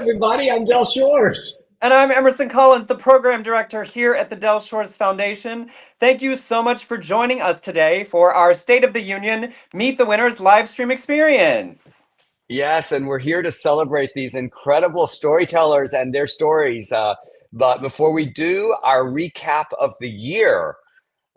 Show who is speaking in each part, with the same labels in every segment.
Speaker 1: everybody. I'm Del Shores.
Speaker 2: And I'm Emerson Collins, the program director here at the Del Shores Foundation. Thank you so much for joining us today for our State of the Union Meet the Winners live stream experience.
Speaker 1: Yes, and we're here to celebrate these incredible storytellers and their stories. But before we do our recap of the year,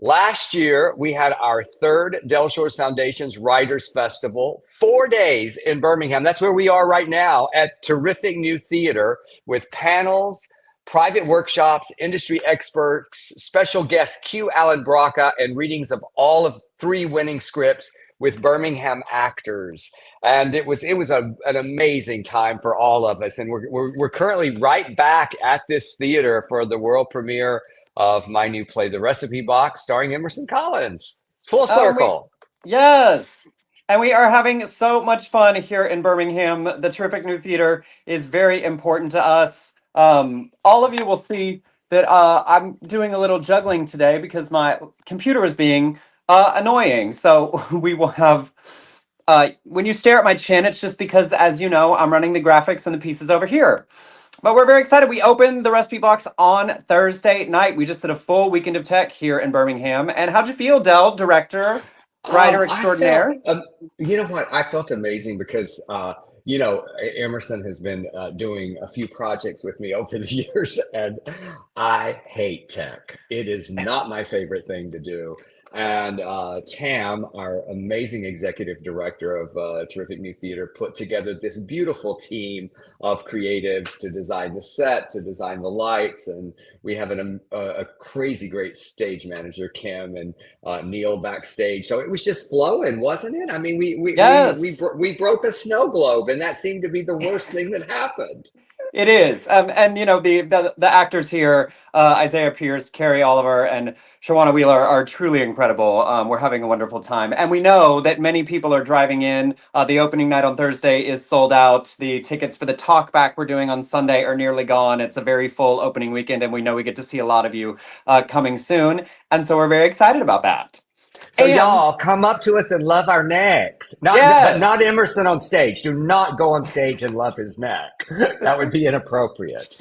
Speaker 1: last year we had our third Del Shores Foundation's Writers Festival, 4 days in Birmingham. That's where we are right now at terrific new theater with panels, private workshops, industry experts, special guest Q. Allen Braca, and readings of all of 3 winning scripts with Birmingham actors. And it was an amazing time for all of us. And we're currently right back at this theater for the world premiere of my new play, The Recipe Box, starring Emerson Collins. It's full circle.
Speaker 2: Yes. And we are having so much fun here in Birmingham. The terrific new theater is very important to us. All of you will see that I'm doing a little juggling today because my computer is being annoying. So we will have, when you stare at my chin, it's just because, as you know, I'm running the graphics and the pieces over here. But we're very excited. We opened the Recipe Box on Thursday night. We just did a full weekend of tech here in Birmingham. And how'd you feel, Del, director, writer extraordinaire?
Speaker 1: You know what? I felt amazing because, Emerson has been doing a few projects with me over the years, and I hate tech. It is not my favorite thing to do. And Tam, our amazing executive director of Terrific New Theater, put together this beautiful team of creatives to design the set, to design the lights, and we have a crazy great stage manager, Kim, and Neil backstage. So it was just flowing, wasn't it? I mean,
Speaker 2: Yes.
Speaker 1: we broke a snow globe, and that seemed to be the worst thing that happened.
Speaker 2: It is. And you know, the actors here, Isaiah Pierce, Carrie Oliver, and Shawana Wheeler are truly incredible. We're having a wonderful time. And we know that many people are driving in. The opening night on Thursday is sold out. The tickets for the talk back we're doing on Sunday are nearly gone. It's a very full opening weekend, and we know we get to see a lot of you coming soon. And so we're very excited about that.
Speaker 1: So y'all come up to us and love our necks. But not Emerson on stage. Do not go on stage and love his neck. That would be inappropriate.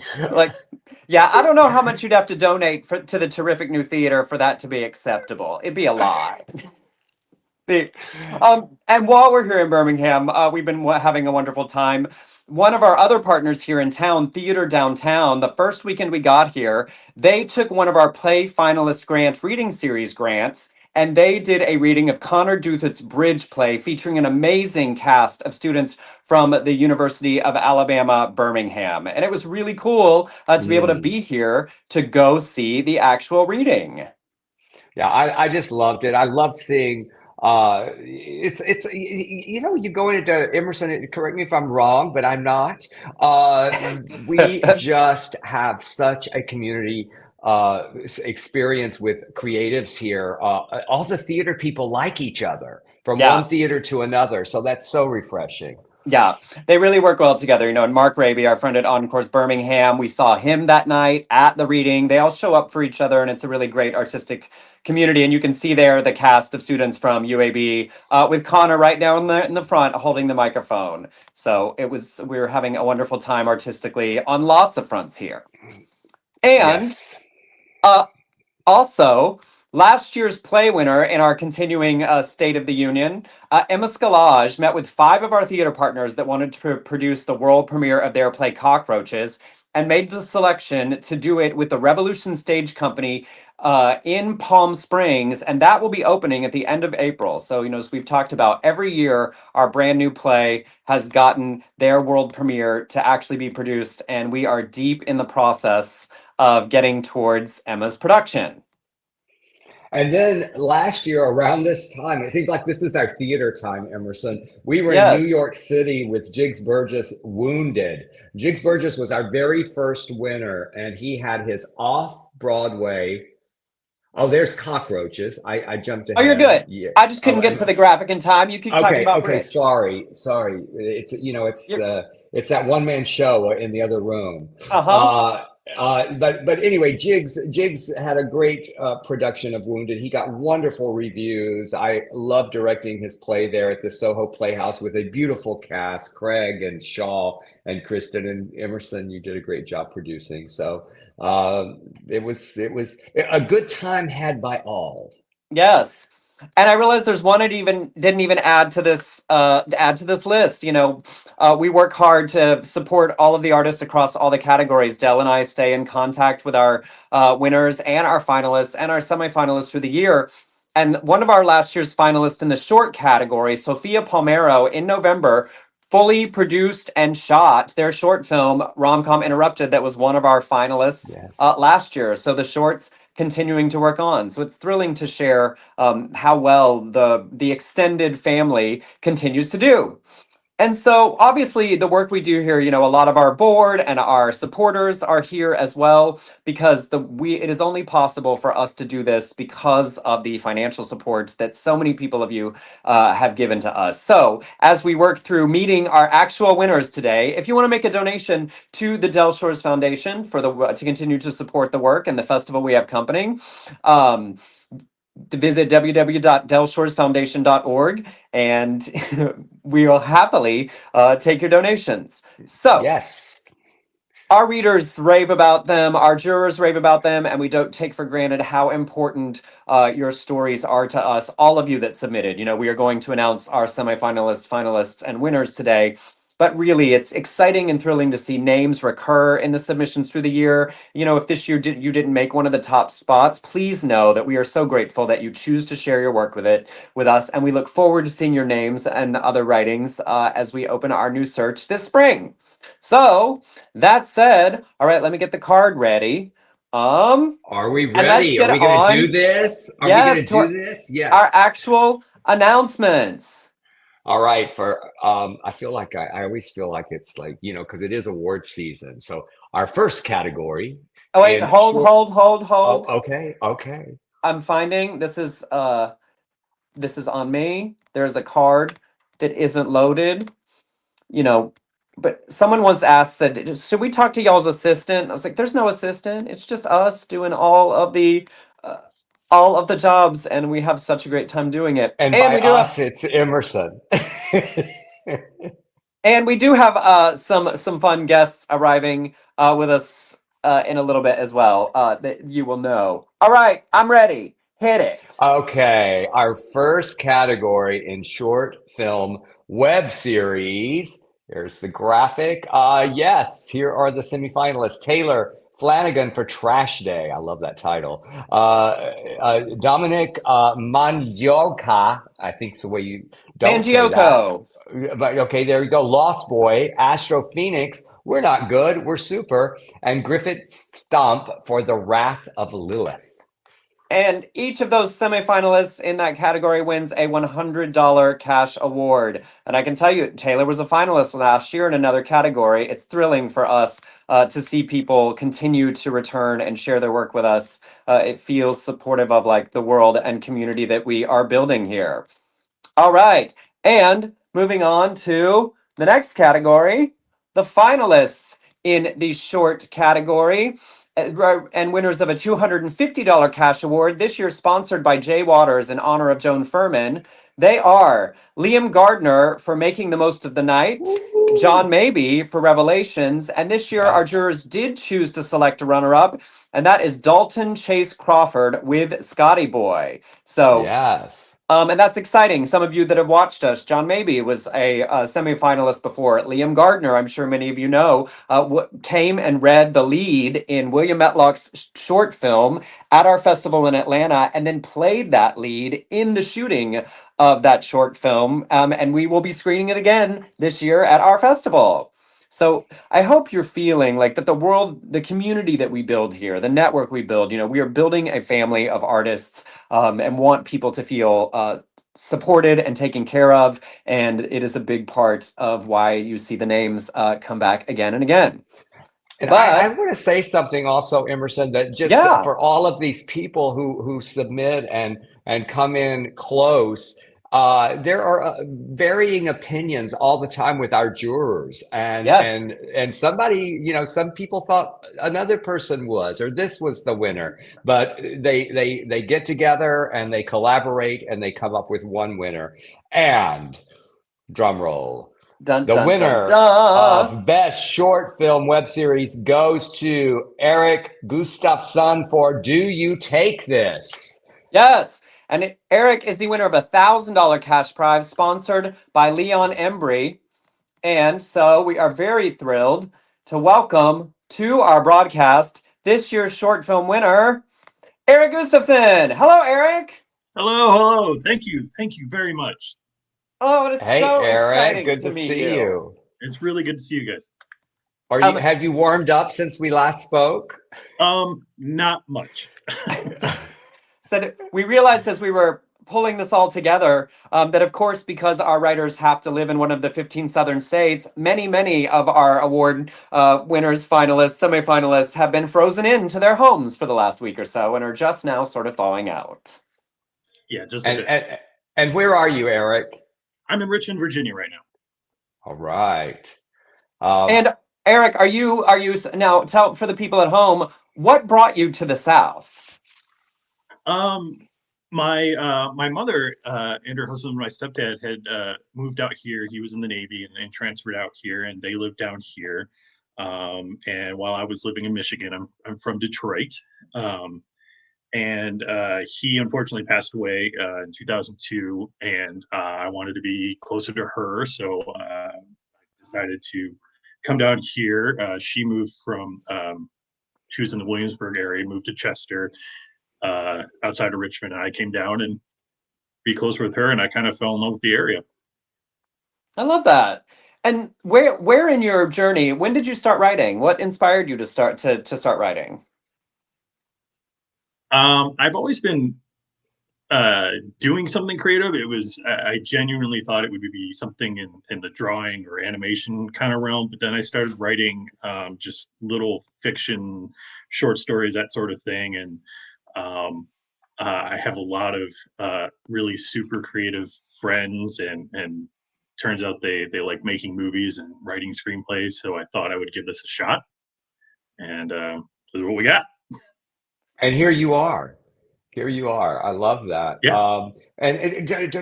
Speaker 2: Yeah, I don't know how much you'd have to donate to the terrific new theater for that to be acceptable. It'd be a lot. And while we're here in Birmingham, we've been having a wonderful time. One of our other partners here in town, Theater Downtown, the first weekend we got here, they took one of our Play Finalist Grant reading series grants, and they did a reading of Connor Duthitt's Bridge play featuring an amazing cast of students from the University of Alabama, Birmingham. And it was really cool to be able to be here to go see the actual reading.
Speaker 1: Yeah, I just loved it. I loved seeing it's you go into Emerson, correct me if I'm wrong, but I'm not. We just have such a community experience with creatives here. All the theater people like each other from one theater to another, so that's so refreshing.
Speaker 2: Yeah, they really work well together, you know. And Mark Raby, our friend at Encores Birmingham, we saw him that night at the reading. They all show up for each other, and it's a really great artistic community. And you can see there the cast of students from UAB with Connor right down in the front holding the microphone. So we were having a wonderful time artistically on lots of fronts here. And also, last year's play winner in our continuing State of the Union, Emma Scalage, met with 5 of our theater partners that wanted to produce the world premiere of their play Cockroaches, and made the selection to do it with the Revolution Stage Company in Palm Springs, and that will be opening at the end of April. So, you know, as we've talked about, every year our brand new play has gotten their world premiere to actually be produced, and we are deep in the process of getting towards Emma's production.
Speaker 1: And then last year around this time, it seems like this is our theater time, Emerson. We were in New York City with Jigs Burgess, Wounded. Jigs Burgess was our very first winner, and he had his off-Broadway. Oh, there's Cockroaches. I jumped ahead.
Speaker 2: Oh, you're good. Yeah. I just couldn't get to the graphic in time. You keep talking about Bridge.
Speaker 1: Sorry. It's that one-man show in the other room. But anyway, Jiggs had a great production of Wounded. He got wonderful reviews. I love directing his play there at the Soho Playhouse with a beautiful cast: Craig and Shaw and Kristen and Emerson. You did a great job producing. So it was a good time had by all.
Speaker 2: Yes. And I realized there's one I even didn't even add to this list. We work hard to support all of the artists across all the categories. Dell and I stay in contact with our winners and our finalists and our semifinalists through the year. And one of our last year's finalists in the short category, Sophia Palmero, in November, fully produced and shot their short film Romcom Interrupted, that was one of our finalists
Speaker 1: Yes.
Speaker 2: last year. So the shorts continuing to work on. So it's thrilling to share how well the extended family continues to do. And so obviously the work we do here, a lot of our board and our supporters are here as well, because it is only possible for us to do this because of the financial supports that so many people of you have given to us. So as we work through meeting our actual winners today, if you want to make a donation to the Del Shores Foundation to continue to support the work and the festival we have coming, to visit www.delshoresfoundation.org, and we will happily take your donations. So
Speaker 1: Yes.
Speaker 2: our readers rave about them, our jurors rave about them, and we don't take for granted how important your stories are to us, all of you that submitted. We are going to announce our semifinalists, finalists, and winners today. But really, it's exciting and thrilling to see names recur in the submissions through the year. If this year you didn't make one of the top spots, please know that we are so grateful that you choose to share your work with us, and we look forward to seeing your names and other writings as we open our new search this spring. So that said, all right, let me get the card ready.
Speaker 1: Are we
Speaker 2: And let's
Speaker 1: ready? Are
Speaker 2: get
Speaker 1: we going to do
Speaker 2: on,
Speaker 1: this? Are we going
Speaker 2: yes,
Speaker 1: to
Speaker 2: to
Speaker 1: do
Speaker 2: our,
Speaker 1: this?
Speaker 2: our
Speaker 1: Yes.
Speaker 2: actual announcements.
Speaker 1: All right. I feel like I always feel like it's like, because it is award season. So our first category
Speaker 2: Oh wait,
Speaker 1: in
Speaker 2: hold,
Speaker 1: short.
Speaker 2: hold, hold,
Speaker 1: Oh,
Speaker 2: hold.
Speaker 1: okay. Okay.
Speaker 2: I'm finding this is on me. There's a card that isn't loaded, you know, but someone once asked, said, should we talk to y'all's assistant? I was like, there's no assistant. It's just us doing uh, all of the jobs, and we have such a great time doing it.
Speaker 1: And
Speaker 2: And
Speaker 1: by
Speaker 2: we do have
Speaker 1: us, it's Emerson.
Speaker 2: And we do have some fun guests arriving with us in a little bit as well that you will know. All right, I'm ready. Hit it.
Speaker 1: Okay, our first category in short film web series. There's the graphic. Yes, here are the semifinalists. Taylor Flanagan for Trash Day. I love that title. Dominic Mandioka. I think it's the way you don't say that.
Speaker 2: Mangioko.
Speaker 1: But okay, there you go. Lost Boy, Astro Phoenix. We're not good. We're super. And Griffith Stomp for The Wrath of Lilith.
Speaker 2: And each of those semifinalists in that category wins a $100 cash award. And I can tell you, Taylor was a finalist last year in another category. It's thrilling for us to see people continue to return and share their work with us. It feels supportive of like the world and community that we are building here. All right. And moving on to the next category, the finalists in the short category and winners of a $250 cash award, this year sponsored by Jay Waters in honor of Joan Furman. They are Liam Gardner for Making the Most of the Night, John Maybe for Revelations, and this year
Speaker 1: Yeah.
Speaker 2: our jurors did choose to select a runner-up, and that is Dalton Chase Crawford with Scotty Boy. So
Speaker 1: Yes.
Speaker 2: and that's exciting. Some of you that have watched us, John Maybe was a semifinalist before. Liam Gardner, I'm sure many of you know, came and read the lead in William Metlock's short film at our festival in Atlanta, and then played that lead in the shooting of that short film. And we will be screening it again this year at our festival. So I hope you're feeling like that the world, the community that we build here, the network we build, we are building a family of artists and want people to feel supported and taken care of. And it is a big part of why you see the names come back again and again.
Speaker 1: And I
Speaker 2: But
Speaker 1: want to say something also, Emerson, that just
Speaker 2: yeah,
Speaker 1: for all of these people who submit and come in close, there are varying opinions all the time with our jurors, and
Speaker 2: Yes,
Speaker 1: and somebody, some people thought another person was, or this was the winner, but they get together and they collaborate and they come up with one winner. And drum roll,
Speaker 2: dun
Speaker 1: the
Speaker 2: dun dun
Speaker 1: winner
Speaker 2: dun.
Speaker 1: of Best Short Film Web Series goes to Eric Gustafsson for Do You Take This?
Speaker 2: Yes. And Eric is the winner of a $1,000 cash prize sponsored by Leon Embry. And so we are very thrilled to welcome to our broadcast this year's short film winner, Eric Gustafson. Hello, Eric.
Speaker 3: Hello, hello. Thank you very much.
Speaker 2: Oh, it is
Speaker 1: Hey,
Speaker 2: so
Speaker 1: Eric,
Speaker 2: exciting
Speaker 1: good
Speaker 2: to
Speaker 1: to
Speaker 2: meet
Speaker 1: see
Speaker 2: you.
Speaker 1: you.
Speaker 3: It's really good to see you guys.
Speaker 2: Um,
Speaker 1: Have you warmed up since we last spoke?
Speaker 3: Not much.
Speaker 2: so we realized as we were pulling this all together that, of course, because our writers have to live in one of the 15 southern states, many of our award winners, finalists, semifinalists have been frozen into their homes for the last week or so and are just now sort of thawing out.
Speaker 3: Yeah, just a
Speaker 1: And
Speaker 3: bit.
Speaker 1: and where are you, Eric?
Speaker 3: I'm in Richmond, Virginia right now.
Speaker 1: All right.
Speaker 2: And Eric, are you now tell for the people at home what brought you to the South?
Speaker 3: Um, my mother and her husband, my stepdad, had moved out here. He was in the Navy and transferred out here, and they lived down here. And while I was living in Michigan, I'm from Detroit. Um, and he unfortunately passed away in 2002, and I wanted to be closer to her, so I decided to come down here. She moved from she was in the Williamsburg area, moved to Chester, outside of Richmond, and I came down and be close with her, and I kind of fell in love with the area.
Speaker 2: I love that. And where in your journey, when did you start writing? What inspired you to start writing?
Speaker 3: I've always been doing something creative. It was I genuinely thought it would be something in the drawing or animation kind of realm, but then I started writing just little fiction, short stories, that sort of thing, and um, I have a lot of really super creative friends, and turns out they like making movies and writing screenplays. So I thought I would give this a shot, and this is what we got.
Speaker 1: And here you are. Here you are. I love that.
Speaker 3: Yeah.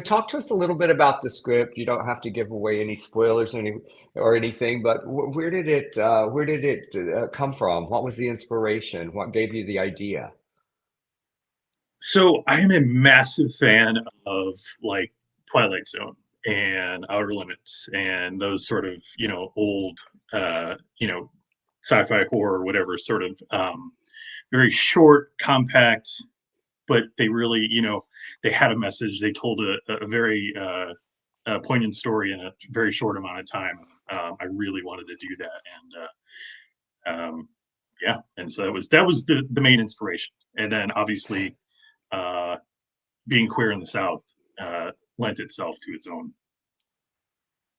Speaker 1: Talk to us a little bit about the script. You don't have to give away any spoilers or anything, but where did it come from? What was the inspiration? What gave you the idea?
Speaker 3: So I am a massive fan of like Twilight Zone and Outer Limits and those sort of, old, sci-fi horror, whatever sort of very short, compact, but they really, they had a message. They told a very poignant story in a very short amount of time. I really wanted to do that, and yeah, and so that was the main inspiration. And then obviously, uh, being queer in the South lent itself to its own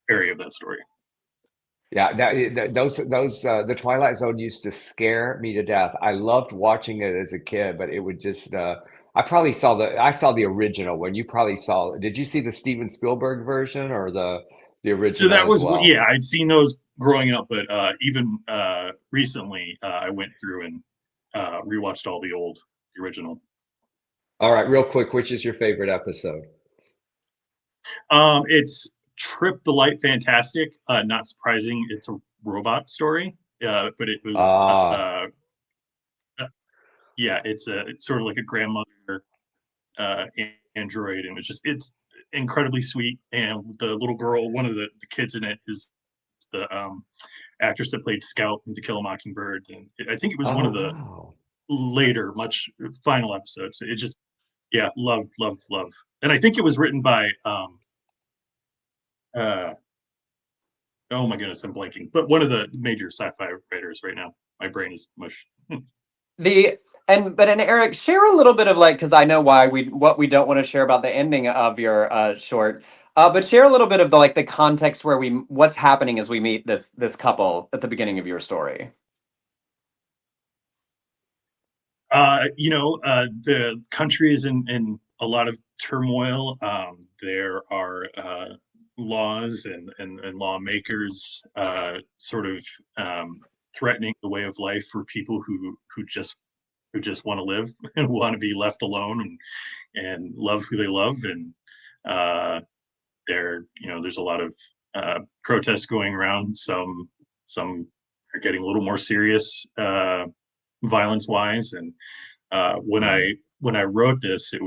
Speaker 3: area of that story.
Speaker 1: Yeah, those the Twilight Zone used to scare me to death. I loved watching it as a kid, but it would just I saw the original one. You probably saw, did you see the Steven Spielberg version or the
Speaker 3: So
Speaker 1: original
Speaker 3: that
Speaker 1: as
Speaker 3: was
Speaker 1: well?
Speaker 3: yeah, I'd seen those growing up, but even recently, I went through and rewatched all the original.
Speaker 1: All right, real quick, which is your favorite episode?
Speaker 3: It's Trip the Light Fantastic. Not surprising, it's a robot story, but it was
Speaker 1: Ah,
Speaker 3: yeah, it's sort of like a grandmother uh, android, and it's incredibly sweet. And the little girl, one of the kids in it, is the actress that played Scout in To Kill a Mockingbird, and I think it was one
Speaker 1: oh
Speaker 3: of the
Speaker 1: wow.
Speaker 3: later, much final episodes. It just yeah, love, love, love. And I think it was written by uh oh my goodness, I'm blanking, but one of the major sci-fi writers right now. My brain is mush.
Speaker 2: The and Eric, share a little bit of like because I know why we what we don't want to share about the ending of your short, but share a little bit of the context where we what's happening as we meet this couple at the beginning of your story.
Speaker 3: The country is in a lot of turmoil. There are laws and lawmakers sort of threatening the way of life for people who just want to live and want to be left alone and love who they love. And there's a lot of protests going around. Some are getting a little more serious violence wise. And when I wrote this, I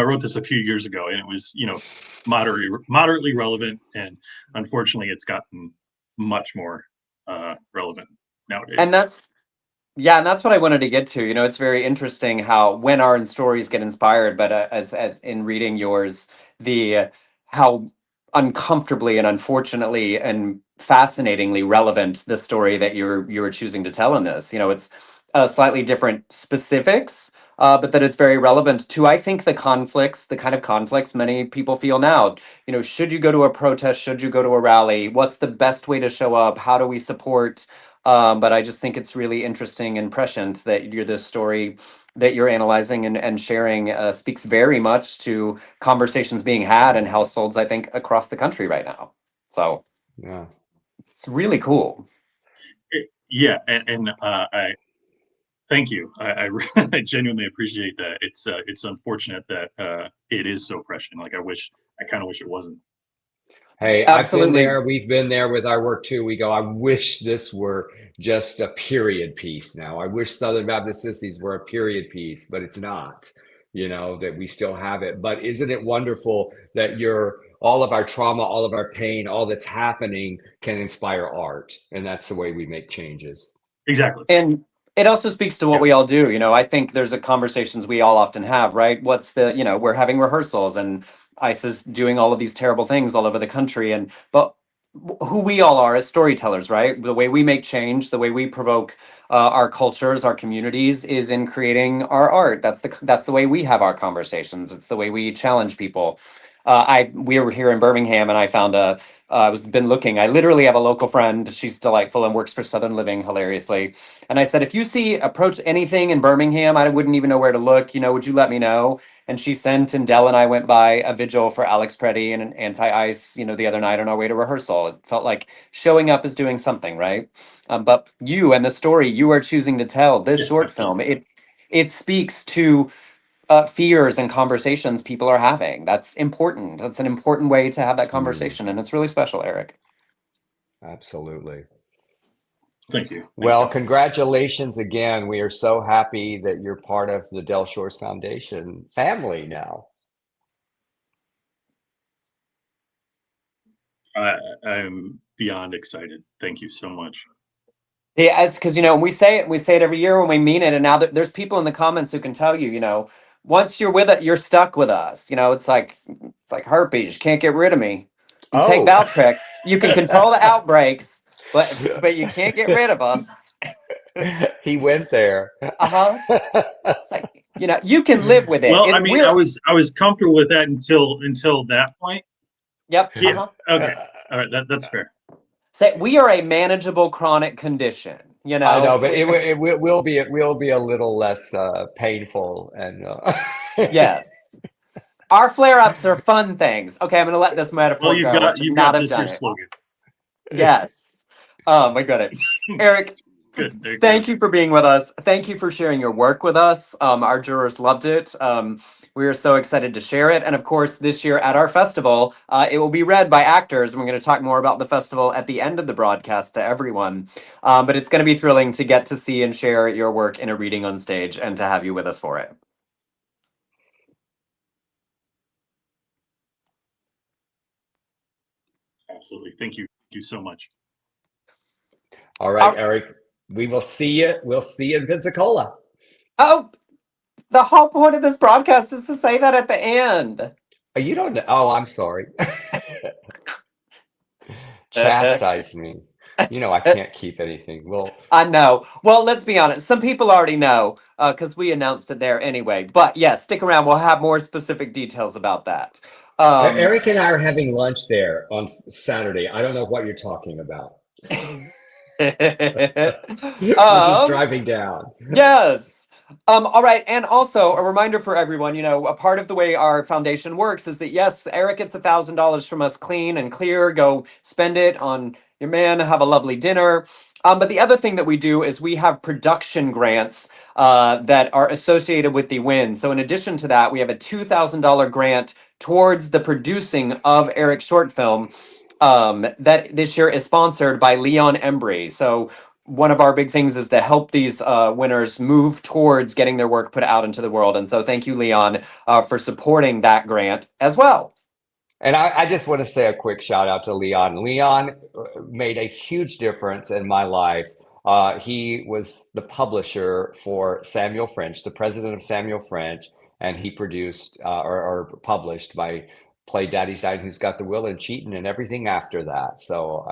Speaker 3: wrote this a few years ago, and it was moderately relevant, and unfortunately it's gotten much more relevant nowadays.
Speaker 2: And that's what I wanted to get to. It's very interesting how when our stories get inspired, but as in reading yours, the how uncomfortably and unfortunately and fascinatingly relevant the story that you're choosing to tell in this. It's slightly different specifics, but that it's very relevant to, I think, the kind of conflicts many people feel now. Should you go to a protest? Should you go to a rally? What's the best way to show up? How do we support? But I just think it's really interesting and prescient that the story that you're analyzing and sharing speaks very much to conversations being had in households, I think, across the country right now. So
Speaker 1: Yeah.
Speaker 2: it's really cool.
Speaker 3: Yeah, and I thank you. I genuinely appreciate that. It's unfortunate that it is so prescient. Like I kind of wish it wasn't.
Speaker 1: Hey,
Speaker 2: Absolutely.
Speaker 1: we've been there with our work too. We go, I wish this were just a period piece now. I wish Southern Baptist Sissies were a period piece, but it's not, that we still have it. But isn't it wonderful that all of our trauma, all of our pain, all that's happening can inspire art. And that's the way we make changes.
Speaker 3: Exactly.
Speaker 2: And it also speaks to what we all do. I think there's conversations we all often have, right? We're having rehearsals and ICE is doing all of these terrible things all over the country. But who we all are as storytellers, right? The way we make change, the way we provoke our cultures, our communities is in creating our art. That's the way we have our conversations. It's the way we challenge people. We were here in Birmingham and I found I was been looking. I literally have a local friend. She's delightful and works for Southern Living hilariously. And I said, if you approach anything in Birmingham, I wouldn't even know where to look. Would you let me know? And she sent, and Dell and I went by a vigil for Alex Preddy and an anti-ICE, the other night on our way to rehearsal. It felt like showing up is doing something, right? But you and the story you are choosing to tell, this short film, it speaks to fears and conversations people are having. That's important. That's an important way to have that conversation, and it's really special, Eric.
Speaker 1: Absolutely.
Speaker 3: Thank you.
Speaker 1: Well, congratulations again. We are so happy that you're part of the Del Shores Foundation family now.
Speaker 3: I'm beyond excited. Thank you so much.
Speaker 2: Yeah, because we say it every year when we mean it, and now there's people in the comments who can tell you, once you're with it, you're stuck with us. It's like herpes. You can't get rid of me. You take Valtrex. You can control the outbreaks, but you can't get rid of us.
Speaker 1: He went there.
Speaker 2: It's like, you can live with it.
Speaker 3: Well, I was comfortable with that until that point.
Speaker 2: Yep.
Speaker 3: Yeah. Okay. All right. That's fair.
Speaker 2: Say we are a manageable chronic condition.
Speaker 1: I know, but it will be a little less painful and.
Speaker 2: Yes. Our flare-ups are fun things. Okay, I'm going to let this metaphor go.
Speaker 3: You've got this your slogan.
Speaker 2: Yes. I got it. Eric,
Speaker 3: Good.
Speaker 2: Thank you for being with us. Thank you for sharing your work with us. Our jurors loved it. We are so excited to share it. And of course, this year at our festival, it will be read by actors. And we're going to talk more about the festival at the end of the broadcast to everyone. But it's going to be thrilling to get to see and share your work in a reading on stage and to have you with us for it.
Speaker 3: Absolutely. Thank you. Thank you so much.
Speaker 1: All right, Eric. We will see you. We'll see you in Pensacola.
Speaker 2: Oh, the whole point of this broadcast is to say that at the end.
Speaker 1: You don't know. Oh, I'm sorry. Chastise me. I can't keep anything. Well,
Speaker 2: I know. Well, let's be honest. Some people already know because we announced it there anyway. But yeah, stick around. We'll have more specific details about that.
Speaker 1: Eric and I are having lunch there on Saturday. I don't know what you're talking about. We're just driving down.
Speaker 2: Yes. All right, and also a reminder for everyone, a part of the way our foundation works is that yes, Eric gets $1,000 from us clean and clear. Go spend it on your man, have a lovely dinner. But the other thing that we do is we have production grants that are associated with the win. So in addition to that, we have a $2,000 grant towards the producing of Eric's short film that this year is sponsored by Leon Embry. So one of our big things is to help these winners move towards getting their work put out into the world. And so thank you, Leon, for supporting that grant as well.
Speaker 1: And I just want to say a quick shout out to Leon. Leon made a huge difference in my life. He was the publisher for Samuel French, the president of Samuel French, and he produced or published my play Daddy's Died, Who's Got the Will, and Cheatin' and everything after that. So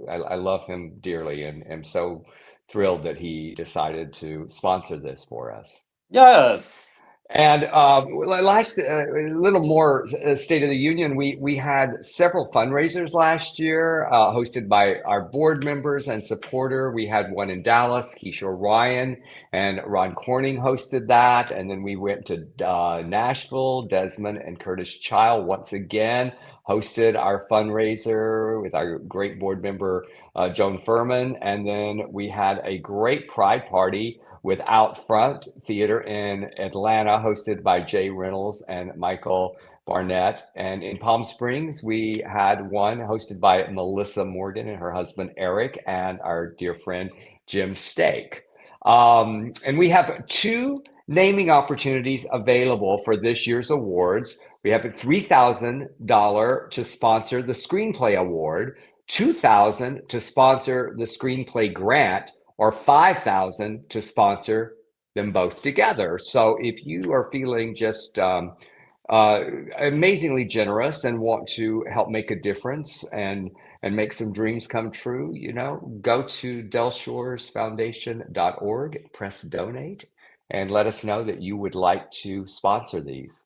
Speaker 1: I love him dearly and am so thrilled that he decided to sponsor this for us.
Speaker 2: Yes.
Speaker 1: And last, a little more State of the Union. We had several fundraisers last year, hosted by our board members and supporter. We had one in Dallas. Keisha Ryan and Ron Corning hosted that, and then we went to Nashville. Desmond and Curtis Child once again hosted our fundraiser with our great board member Joan Furman, and then we had a great Pride party with Out Front Theater in Atlanta, hosted by Jay Reynolds and Michael Barnett. And in Palm Springs, we had one hosted by Melissa Morgan and her husband Eric and our dear friend Jim Stake. And we have two naming opportunities available for this year's awards. We have a $3,000 to sponsor the Screenplay Award, $2,000 to sponsor the Screenplay Grant, or $5,000 to sponsor them both together. So if you are feeling just amazingly generous and want to help make a difference and make some dreams come true, go to delshoresfoundation.org, press donate, and let us know that you would like to sponsor these.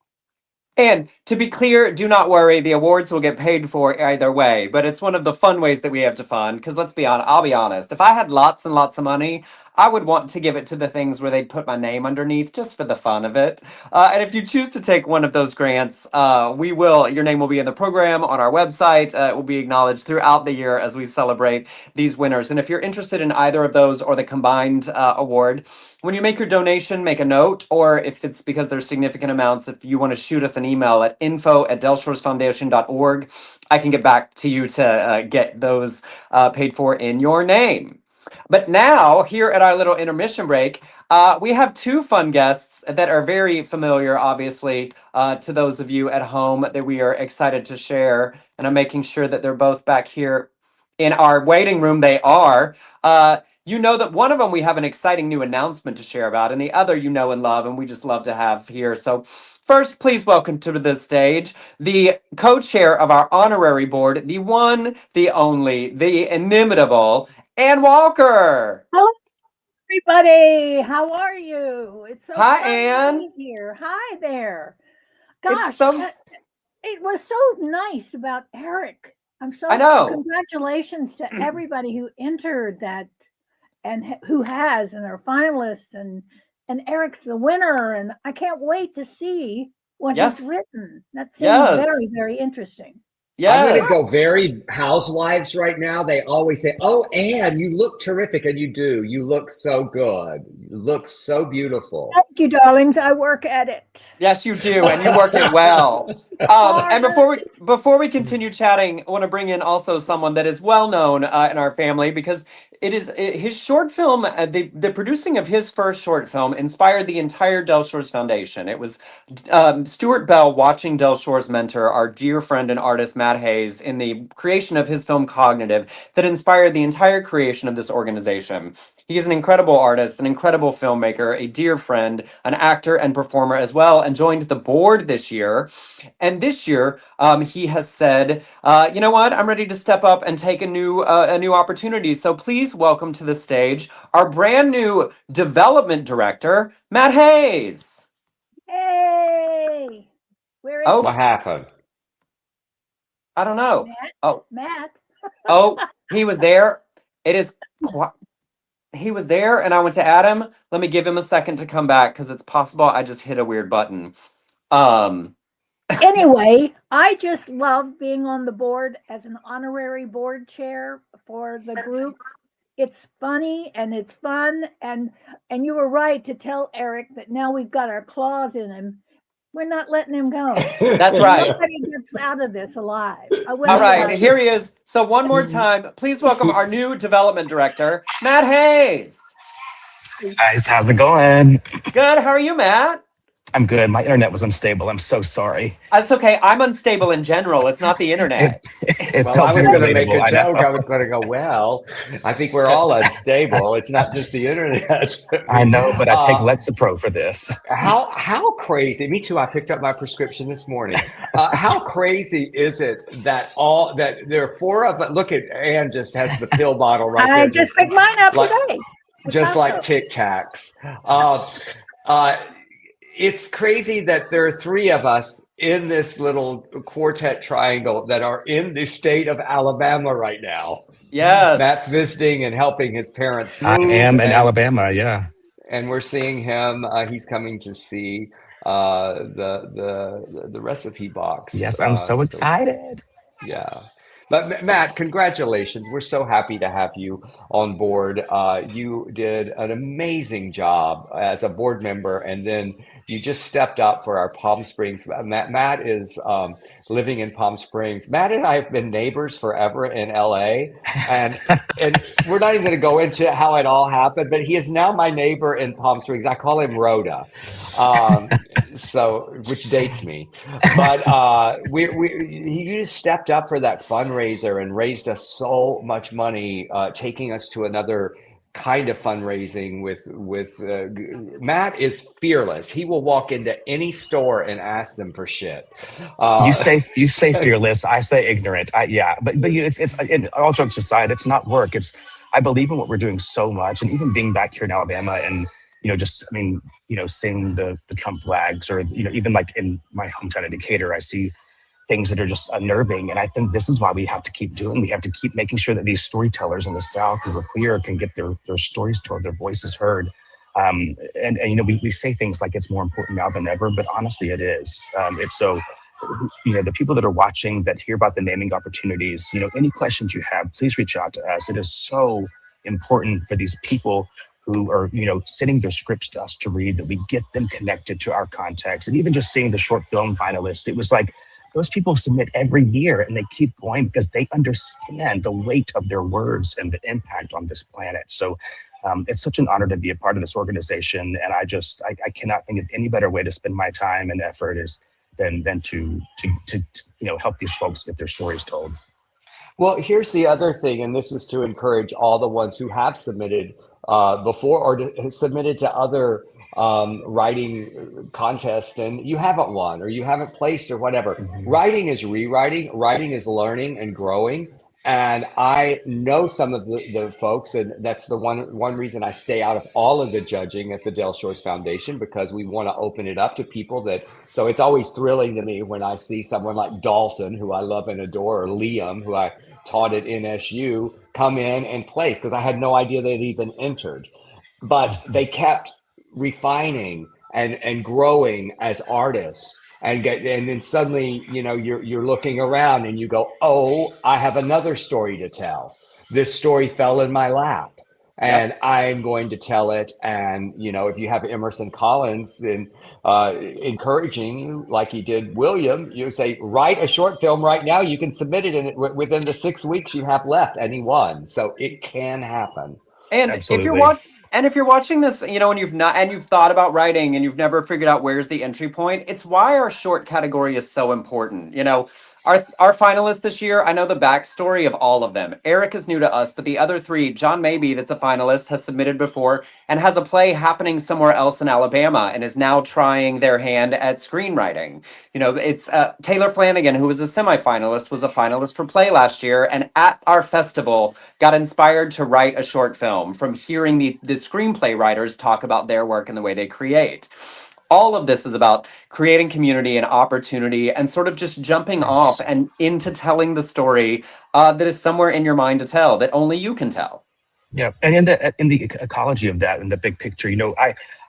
Speaker 2: And to be clear, do not worry, the awards will get paid for either way, but it's one of the fun ways that we have to fund, because let's be honest, I'll be honest, if I had lots and lots of money, I would want to give it to the things where they'd put my name underneath just for the fun of it. And if you choose to take one of those grants, your name will be in the program on our website. It will be acknowledged throughout the year as we celebrate these winners. And if you're interested in either of those or the combined award, when you make your donation, make a note, or if it's because there's significant amounts, if you want to shoot us an email at info@delshoresfoundation.org, I can get back to you to get those paid for in your name. But now, here at our little intermission break, we have two fun guests that are very familiar, obviously, to those of you at home that we are excited to share. And I'm making sure that they're both back here in our waiting room. They are. You know that one of them we have an exciting new announcement to share about, and the other you know and love, and we just love to have here. So first, please welcome to the stage the co-chair of our honorary board, the one, the only, the inimitable, Ann Walker.
Speaker 4: Hello, everybody. How are you? It's so
Speaker 2: Hi,
Speaker 4: fun
Speaker 2: Ann.
Speaker 4: to be here. Hi there.
Speaker 2: It's
Speaker 4: Gosh,
Speaker 2: so
Speaker 4: it was so nice about Eric.
Speaker 2: I know.
Speaker 4: Congratulations to everybody who entered that and who has and are finalists and Eric's the winner. And I can't wait to see what
Speaker 2: Yes.
Speaker 4: he's written. That seems
Speaker 2: Yes.
Speaker 4: very, very interesting.
Speaker 1: I'm going
Speaker 2: Yes.
Speaker 1: to go very housewives right now. They always say, "Oh, Anne, you look terrific." And you do. You look so good. You look so beautiful.
Speaker 4: Thank you, darlings. I work at it.
Speaker 2: Yes, you do, and you work it well. And before we continue chatting, I want to bring in also someone that is well known in our family, because his short film. The producing of his first short film inspired the entire Del Shores Foundation. It was Stuart Bell watching Del Shores mentor our dear friend and artist Matt Hayes in the creation of his film Cognitive that inspired the entire creation of this organization. He is an incredible artist, an incredible filmmaker, a dear friend, an actor and performer as well, and joined the board this year. And this year, he has said, "You know what? I'm ready to step up and take a new opportunity." So please welcome to the stage our brand new development director, Matt Hayes.
Speaker 4: Hey, where is
Speaker 1: What happened?
Speaker 2: I don't know.
Speaker 4: Matt?
Speaker 2: Oh,
Speaker 4: Matt.
Speaker 2: oh, he was there. It is he was there and I went to add him. Let me give him a second to come back because it's possible I just hit a weird button.
Speaker 4: Anyway, I just love being on the board as an honorary board chair for the group. It's funny and it's fun, and you were right to tell Eric that now we've got our claws in him. We're not letting him go.
Speaker 2: That's right.
Speaker 4: Nobody gets out of this alive.
Speaker 2: All right, here he is. So one more time, please welcome our new development director, Matt Hayes.
Speaker 5: Guys, how's it going?
Speaker 2: Good. How are you, Matt?
Speaker 5: I'm good. My internet was unstable. I'm so sorry.
Speaker 2: That's okay. I'm unstable in general. It's not the internet.
Speaker 1: Well, I was going to make a joke. I was going to go, well, I think we're all unstable. It's not just the internet.
Speaker 5: I know, but I take Lexapro for this.
Speaker 1: How crazy? Me too. I picked up my prescription this morning. How crazy is it that there are 4 of us? Look at Ann just has the pill bottle right there.
Speaker 4: I just picked mine up today.
Speaker 1: Just like Tic Tacs. It's crazy that there are 3 of us in this little quartet triangle that are in the state of Alabama right now.
Speaker 2: Yes.
Speaker 1: Matt's visiting and helping his parents move.
Speaker 5: I am in Alabama, yeah.
Speaker 1: And we're seeing him. He's coming to see the recipe box.
Speaker 5: Yes, I'm so excited.
Speaker 1: Yeah. But Matt, congratulations. We're so happy to have you on board. You did an amazing job as a board member, and then you just stepped up for our Palm Springs. Matt is living in Palm Springs. Matt and I have been neighbors forever in LA, and we're not even going to go into how it all happened, but he is now my neighbor in Palm Springs. I call him Rhoda, which dates me. But he just stepped up for that fundraiser and raised us so much money, taking us to another kind of fundraising with Matt is fearless. He will walk into any store and ask them for shit.
Speaker 5: You say fearless. I say ignorant. But it's all jokes aside, it's not work. I believe in what we're doing so much, and even being back here in Alabama, and seeing the Trump flags, or even like in my hometown of Decatur, I see things that are just unnerving. And I think this is why we have to keep doing. We have to keep making sure that these storytellers in the South who are queer can get their stories told, their voices heard. We say things like it's more important now than ever, but honestly, it is. It's so, the people that are watching that hear about the naming opportunities, any questions you have, please reach out to us. It is so important for these people who are, sending their scripts to us to read, that we get them connected to our context. And even just seeing the short film finalists, it was like, those people submit every year and they keep going because they understand the weight of their words and the impact on this planet. So it's such an honor to be a part of this organization. And I cannot think of any better way to spend my time and effort than to help these folks get their stories told.
Speaker 1: Well, here's the other thing, and this is to encourage all the ones who have submitted before or submitted to other writing contests and you haven't won or you haven't placed or whatever. Mm-hmm. Writing is rewriting. Writing is learning and growing. And I know some of the folks, and that's the one reason I stay out of all of the judging at the Del Shores Foundation, because we want to open it up to people so it's always thrilling to me when I see someone like Dalton, who I love and adore, or Liam, who I taught at NSU, come in and place, because I had no idea they'd even entered. But they kept refining and growing as artists. And then suddenly, you're looking around and you go, oh, I have another story to tell. This story fell in my lap, and yep. I'm going to tell it. And, if you have Emerson Collins and encouraging you like he did William, you say, write a short film right now. You can submit it within the 6 weeks you have left, and he won. So it can happen.
Speaker 2: And
Speaker 5: Absolutely.
Speaker 2: if you're watching this, and you've thought about writing and you've never figured out where's the entry point, it's why our short category is so important. Our finalists this year, I know the backstory of all of them. Eric is new to us, but the other 3, John Mabey, that's a finalist, has submitted before and has a play happening somewhere else in Alabama and is now trying their hand at screenwriting. It's Taylor Flanagan, who was a semifinalist, was a finalist for play last year, and at our festival got inspired to write a short film from hearing the screenplay writers talk about their work and the way they create. All of this is about creating community and opportunity and sort of just jumping off and into telling the story that is somewhere in your mind to tell, that only you can tell.
Speaker 5: Yeah, and in the ecology of that, in the big picture,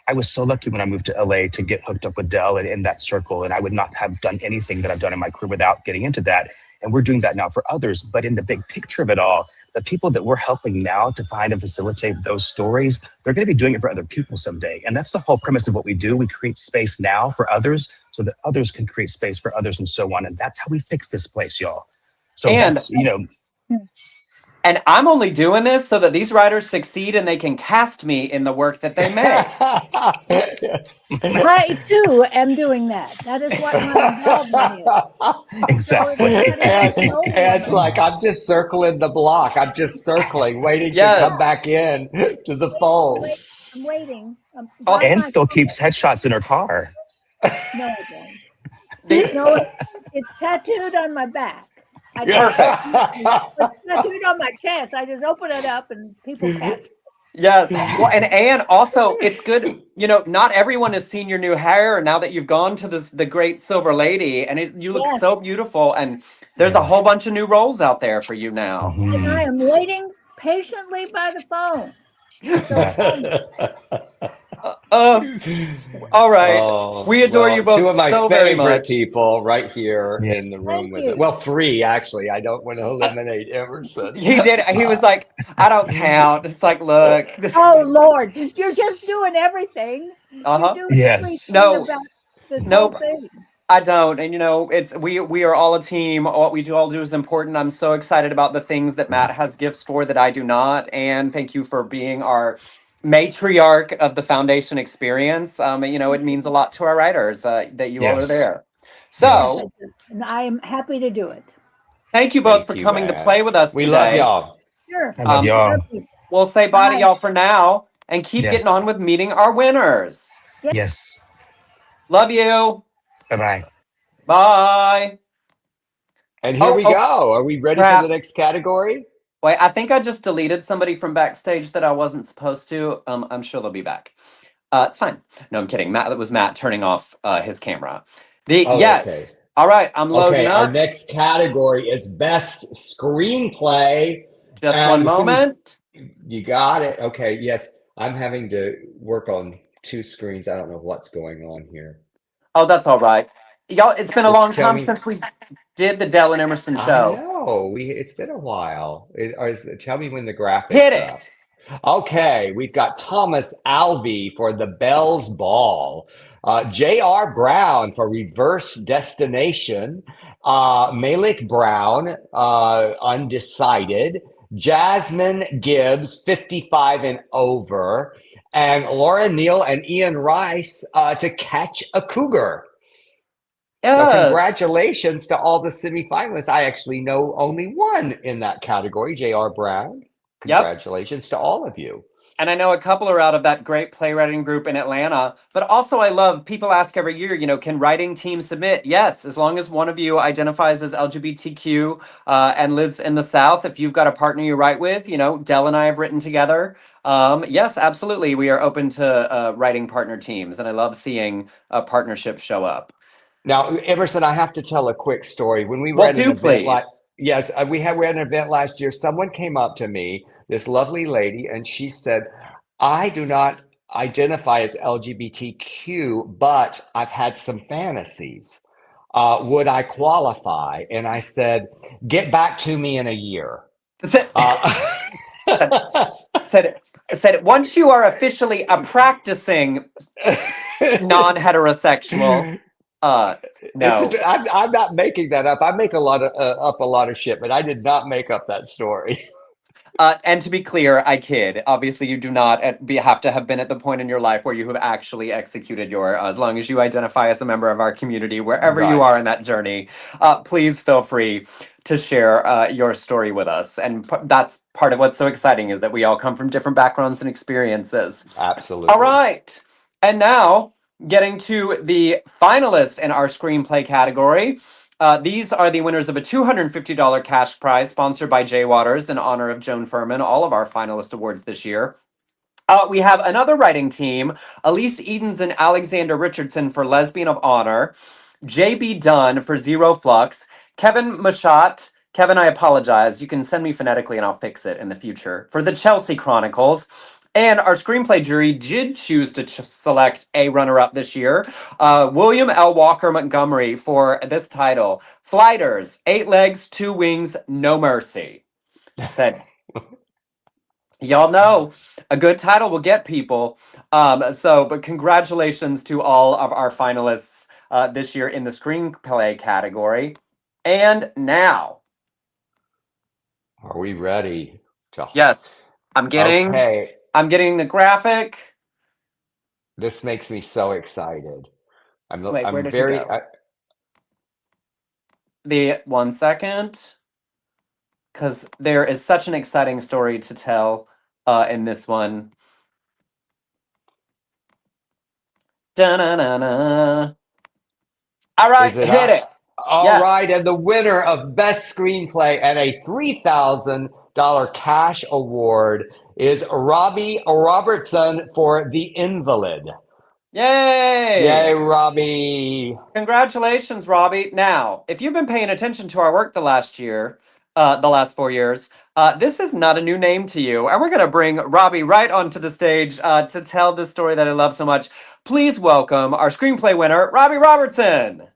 Speaker 5: I was so lucky when I moved to LA to get hooked up with Dell and in that circle, and I would not have done anything that I've done in my career without getting into that. And we're doing that now for others. But in the big picture of it all, the people that we're helping now to find and facilitate those stories, they're going to be doing it for other people someday. And that's the whole premise of what we do. We create space now for others so that others can create space for others and so on. And that's how we fix this place, y'all. So
Speaker 2: And
Speaker 5: that's,
Speaker 2: and I'm only doing this so that these writers succeed and they can cast me in the work that they make.
Speaker 4: I too am doing that. That is what my involvement is.
Speaker 5: exactly.
Speaker 1: It's like I'm just circling the block. I'm just circling, waiting
Speaker 2: Yes.
Speaker 1: to come back in to the fold.
Speaker 4: I'm waiting.
Speaker 5: And still keeps headshots in her car.
Speaker 4: No, I don't. No, it's tattooed on my back.
Speaker 2: Perfect.
Speaker 4: It's tattooed on my chest. I just open it up and people cast.
Speaker 2: Yes. Well, and also it's good. Not everyone has seen your new hair now that you've gone to the Great Silver Lady, and you look
Speaker 4: Yes.
Speaker 2: so beautiful. And there's a whole bunch of new roles out there for you now.
Speaker 4: And I am waiting patiently by the phone.
Speaker 2: All right. We adore you both
Speaker 1: two of my
Speaker 2: so very
Speaker 1: favorite
Speaker 2: much.
Speaker 1: people right here in the room
Speaker 4: Thank
Speaker 1: with
Speaker 4: you.
Speaker 1: it. Well, three actually. I don't want to eliminate Emerson.
Speaker 2: He did. He was like, I don't count. It's like, look.
Speaker 4: Oh Lord, you're just doing everything.
Speaker 2: Uh-huh.
Speaker 4: You're doing
Speaker 5: Yes.
Speaker 4: everything
Speaker 2: No.
Speaker 4: about this
Speaker 2: Nope.
Speaker 4: whole thing.
Speaker 2: I don't. And it's we are all a team. What we all do is important. I'm so excited about the things that Matt has gifts for that I do not. And thank you for being our matriarch of the foundation experience. It means a lot to our writers that you all are
Speaker 5: Yes.
Speaker 2: there. So
Speaker 4: And I am happy to do it.
Speaker 2: thank you both
Speaker 1: Thank
Speaker 2: for
Speaker 1: you,
Speaker 2: coming to
Speaker 1: man.
Speaker 2: play with us
Speaker 1: We
Speaker 2: today.
Speaker 1: love y'all.
Speaker 4: Sure.
Speaker 5: I love y'all.
Speaker 2: We'll say bye to
Speaker 4: Bye.
Speaker 2: y'all for now and keep
Speaker 5: Yes.
Speaker 2: getting on with meeting our winners.
Speaker 5: Yes.
Speaker 2: Love you.
Speaker 5: Bye-bye.
Speaker 2: Bye.
Speaker 1: And here we
Speaker 2: Oh,
Speaker 1: go. Are we ready
Speaker 2: crap.
Speaker 1: for the next category?
Speaker 2: Wait, I think I just deleted somebody from backstage that I wasn't supposed to. I'm sure they'll be back. It's fine. No, I'm kidding. That was Matt turning off his camera. Yes.
Speaker 1: Okay.
Speaker 2: All right, I'm loading
Speaker 1: Okay, our
Speaker 2: up.
Speaker 1: next category is Best Screenplay.
Speaker 2: Just
Speaker 1: and
Speaker 2: one
Speaker 1: the
Speaker 2: moment.
Speaker 1: You got it. Okay, yes. I'm having to work on two screens. I don't know what's going on here.
Speaker 2: Oh, that's all right. Y'all, it's been a
Speaker 1: Just
Speaker 2: long
Speaker 1: tell
Speaker 2: time
Speaker 1: me-
Speaker 2: since we did the Dell and Emerson
Speaker 1: I
Speaker 2: show.
Speaker 1: know. It's been a while. Tell me when the graphics
Speaker 2: Hit
Speaker 1: up.
Speaker 2: it.
Speaker 1: Okay, we've got Thomas Alvey for The Bell's Ball, J.R. Brown for Reverse Destination, Malik Brown, Undecided, Jasmine Gibbs, 55 and over, and Laura Neal and Ian Rice to Catch a Cougar. So
Speaker 2: Yes.
Speaker 1: congratulations to all the semifinalists. I actually know only one in that category, J.R. Brown.
Speaker 2: Yep.
Speaker 1: Congratulations to all of you.
Speaker 2: And I know a couple are out of that great playwriting group in Atlanta. But also, I love people ask every year, can writing teams submit? Yes, as long as one of you identifies as LGBTQ and lives in the South. If you've got a partner you write with, Dell and I have written together. Yes, absolutely. We are open to writing partner teams. And I love seeing partnerships show up.
Speaker 1: Now, Emerson, I have to tell a quick story. When we were
Speaker 2: Well,
Speaker 1: at an
Speaker 2: do
Speaker 1: event,
Speaker 2: please.
Speaker 1: yes, we had an event last year. Someone came up to me, this lovely lady, and she said, "I do not identify as LGBTQ, but I've had some fantasies. Would I qualify?" And I said, "Get back to me in a year."
Speaker 2: Said once you are officially a practicing non-heterosexual, no.
Speaker 1: I'm not making that up. I make up a lot of shit, but I did not make up that story.
Speaker 2: And to be clear, I kid. Obviously, you do not have to have been at the point in your life where you have actually executed as long as you identify as a member of our community, wherever you
Speaker 1: Right.
Speaker 2: are in that journey, please feel free to share your story with us. And that's part of what's so exciting is that we all come from different backgrounds and experiences.
Speaker 1: Absolutely.
Speaker 2: All right. And now, getting to the finalists in our screenplay category. These are the winners of a $250 cash prize sponsored by Jay Waters in honor of Joan Furman, all of our finalist awards this year. We have another writing team, Elise Edens and Alexander Richardson for Lesbian of Honor, J.B. Dunn for Zero Flux, Kevin Machat, Kevin, I apologize. You can send me phonetically and I'll fix it in the future. For the Chelsea Chronicles. And our screenplay jury did choose to select a runner-up this year, William L. Walker Montgomery, for this title, Flighters, 8 Legs, 2 Wings, No Mercy. Said, y'all know a good title will get people. But congratulations to all of our finalists this year in the screenplay category. And now,
Speaker 1: Are we ready?
Speaker 2: yes, I'm getting the graphic.
Speaker 1: This makes me so excited.
Speaker 2: Wait, where
Speaker 1: I'm
Speaker 2: did he
Speaker 1: very.
Speaker 2: go? The 1 second, because there is such an exciting story to tell in this one. Da-na-na-na. All right,
Speaker 1: Is it
Speaker 2: hit it.
Speaker 1: All right,
Speaker 2: Yes.
Speaker 1: and the winner of Best Screenplay and a $3,000 cash award is Robbie Robertson for The Invalid.
Speaker 2: Yay!
Speaker 1: Yay, Robbie.
Speaker 2: Congratulations, Robbie. Now, if you've been paying attention to our work the last 4 years, this is not a new name to you. And we're going to bring Robbie right onto the stage to tell this story that I love so much. Please welcome our screenplay winner, Robbie Robertson.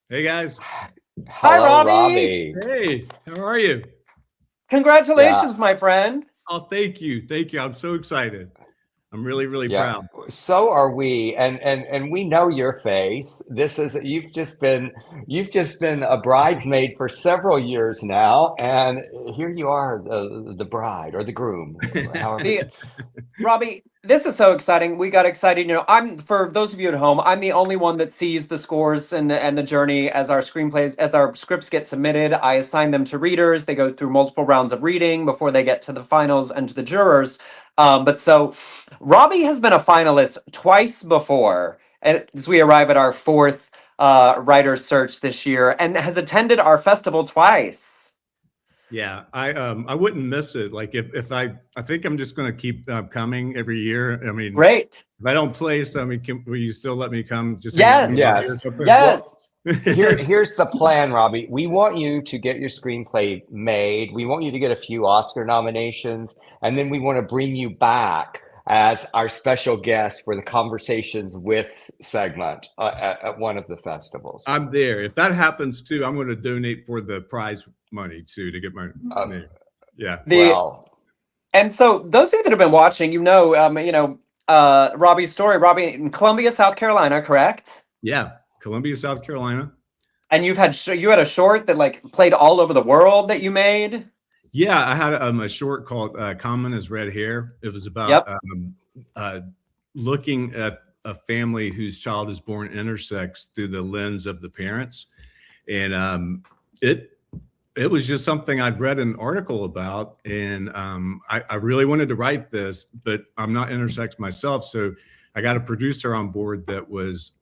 Speaker 6: Hey guys.
Speaker 2: Hi,
Speaker 1: Hello,
Speaker 2: Robbie.
Speaker 6: Hey, how are you?
Speaker 2: Congratulations, my friend.
Speaker 6: Oh, thank you. Thank you. I'm so excited. I'm really, really proud.
Speaker 1: So are we, and we know your face. You've just been a bridesmaid for several years now, and here you are, the bride or the groom.
Speaker 2: Robbie, this is so exciting. We got excited. For those of you at home, I'm the only one that sees the scores and the journey as our screenplays, as our scripts get submitted. I assign them to readers. They go through multiple rounds of reading before they get to the finals and to the jurors. So Robbie has been a finalist twice before, and as we arrive at our 4th writer's search this year, and has attended our festival twice.
Speaker 6: Yeah, I wouldn't miss it. Like if I think I'm just going to keep coming every year. I mean,
Speaker 2: great.
Speaker 6: If I don't place, I mean, will you still let me come? Just
Speaker 2: yes.
Speaker 1: Yes. Here's the plan, Robbie. We want you to get your screenplay made. We want you to get a few Oscar nominations, and then we want to bring you back as our special guest for the Conversations With segment at one of the festivals.
Speaker 6: I'm there. If that happens too, I'm going to donate for the prize money too to get my name. Yeah.
Speaker 2: And so those of you that have been watching, Robbie's story. Robbie in Columbia, South Carolina, correct?
Speaker 6: Yeah, Columbia, South Carolina.
Speaker 2: And you had a short that played all over the world that you made.
Speaker 6: Yeah, I had a short called "Common as Red Hair." It was about looking at a family whose child is born intersex through the lens of the parents, and it was just something I'd read an article about, and I really wanted to write this, but I'm not intersex myself, so I got a producer on board that was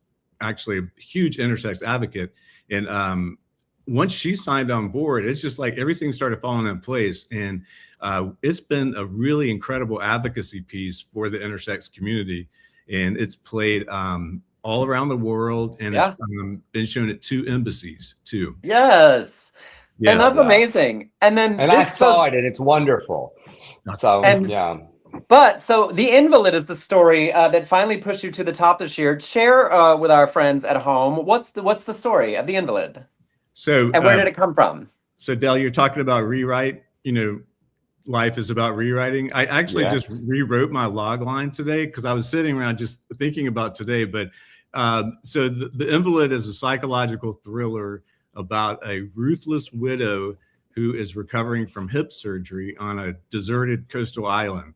Speaker 6: actually a huge intersex advocate, and once she signed on board, it's just like everything started falling in place, and it's been a really incredible advocacy piece for the intersex community, and it's played all around the world, and it's been shown at 2 embassies too.
Speaker 2: Yes. Yeah, and that's amazing. And
Speaker 1: I saw it, and it's wonderful. So
Speaker 2: But The Invalid is the story that finally pushed you to the top this year. Share with our friends at home what's the story of The Invalid.
Speaker 6: So
Speaker 2: and where did it come from?
Speaker 6: So Dell, you're talking about rewrite. Life is about rewriting. I actually just rewrote my log line today because I was sitting around just thinking about today. But so the Invalid is a psychological thriller about a ruthless widow who is recovering from hip surgery on a deserted coastal island.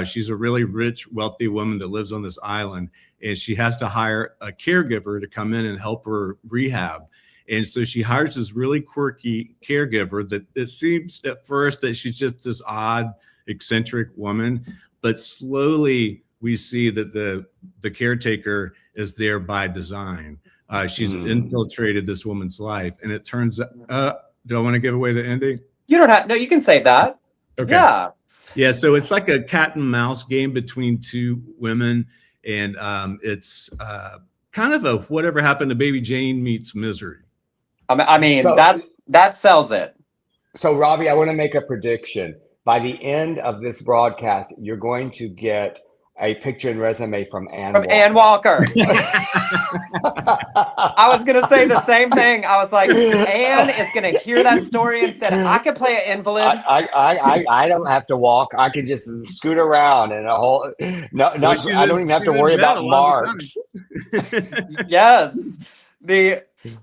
Speaker 6: She's a really rich, wealthy woman that lives on this island, and she has to hire a caregiver to come in and help her rehab. And so she hires this really quirky caregiver that it seems at first that she's just this odd, eccentric woman, but slowly we see that the caretaker is there by design. She's infiltrated this woman's life, and it turns out, do I want to give away the ending?
Speaker 2: You don't have, no, you can save that.
Speaker 6: Okay. Yeah. So it's like a cat and mouse game between 2 women, and it's kind of a Whatever Happened to Baby Jane meets Misery.
Speaker 2: I mean, that sells it.
Speaker 1: So, Robbie, I want to make a prediction. By the end of this broadcast, you're going to get a picture and resume from Ann
Speaker 2: From
Speaker 1: Walker.
Speaker 2: Ann Walker. I was going to say the same thing. I was like, Ann is going to hear that story and said, I could play an invalid.
Speaker 1: I don't have to walk. I can just scoot around and I don't even have to worry about marks.
Speaker 2: Yes.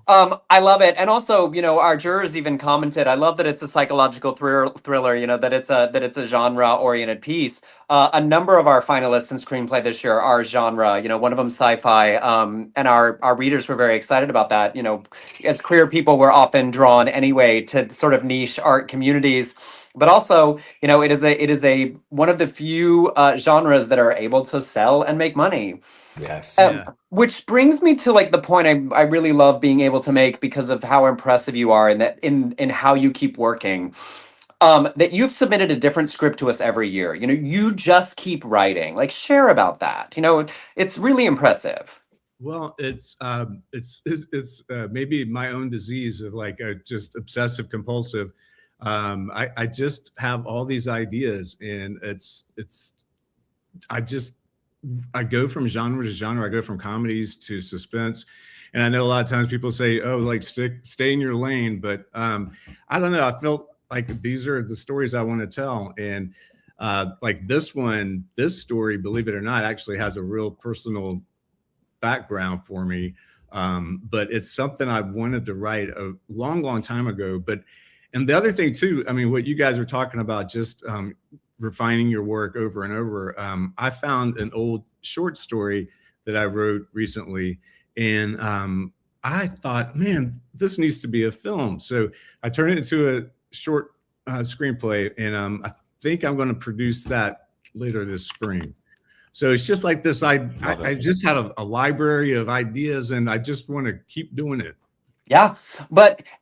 Speaker 2: I love it. And also, our jurors even commented, I love that it's a psychological thriller, that it's a genre oriented piece. A number of our finalists in screenplay this year are genre, one of them sci-fi. And our readers were very excited about that. As queer people, we're often drawn anyway to sort of niche art communities. But also, it is a one of the few genres that are able to sell and make money.
Speaker 1: Yes.
Speaker 2: Which brings me to the point I really love being able to make because of how impressive you are and that in how you keep working. That you've submitted a different script to us every year. You just keep writing. Share about that. It's really impressive.
Speaker 6: Well, it's maybe my own disease of just obsessive compulsive. I just have all these ideas, and I go from genre to genre. I go from comedies to suspense. And I know a lot of times people say, oh, stay in your lane. But I don't know. I felt like these are the stories I want to tell. And this story, believe it or not, actually has a real personal background for me. But it's something I wanted to write a long, long time ago. And the other thing too, I mean, what you guys are talking about, just refining your work over and over. I found an old short story that I wrote recently, and I thought, man, this needs to be a film. So I turned it into a short screenplay, and I think I'm going to produce that later this spring. So it's just like this. I just had a library of ideas, and I just want to keep doing it.
Speaker 2: Yeah.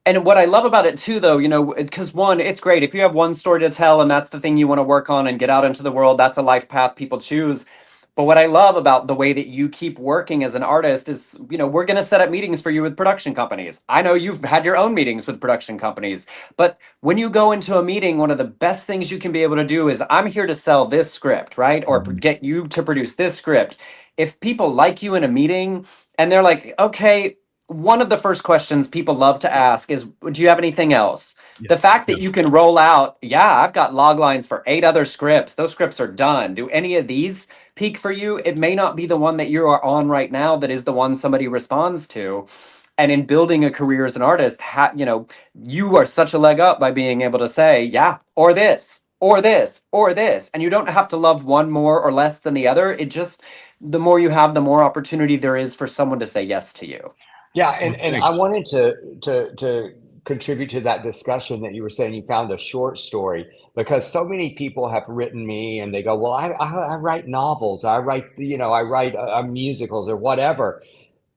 Speaker 2: And what I love about it too, though, because one, it's great. If you have one story to tell and that's the thing you want to work on and get out into the world, that's a life path people choose. But what I love about the way that you keep working as an artist is, we're going to set up meetings for you with production companies. I know you've had your own meetings with production companies, but when you go into a meeting, one of the best things you can be able to do is, I'm here to sell this script, right? Or get you to produce this script. If people like you in a meeting and they're like, okay, one of the first questions people love to ask is, do you have anything else? Yeah. The fact that you can roll out, I've got log lines for 8 other scripts. Those scripts are done. Do any of these peak for you? It may not be the one that you are on right now that is the one somebody responds to. And in building a career as an artist, you are such a leg up by being able to say, or this, or this, or this. And you don't have to love one more or less than the other. It just, the more you have, the more opportunity there is for someone to say yes to you.
Speaker 1: Yeah, and I wanted to contribute to that discussion that you were saying you found a short story, because so many people have written me and they go, well, I write novels, I write musicals or whatever.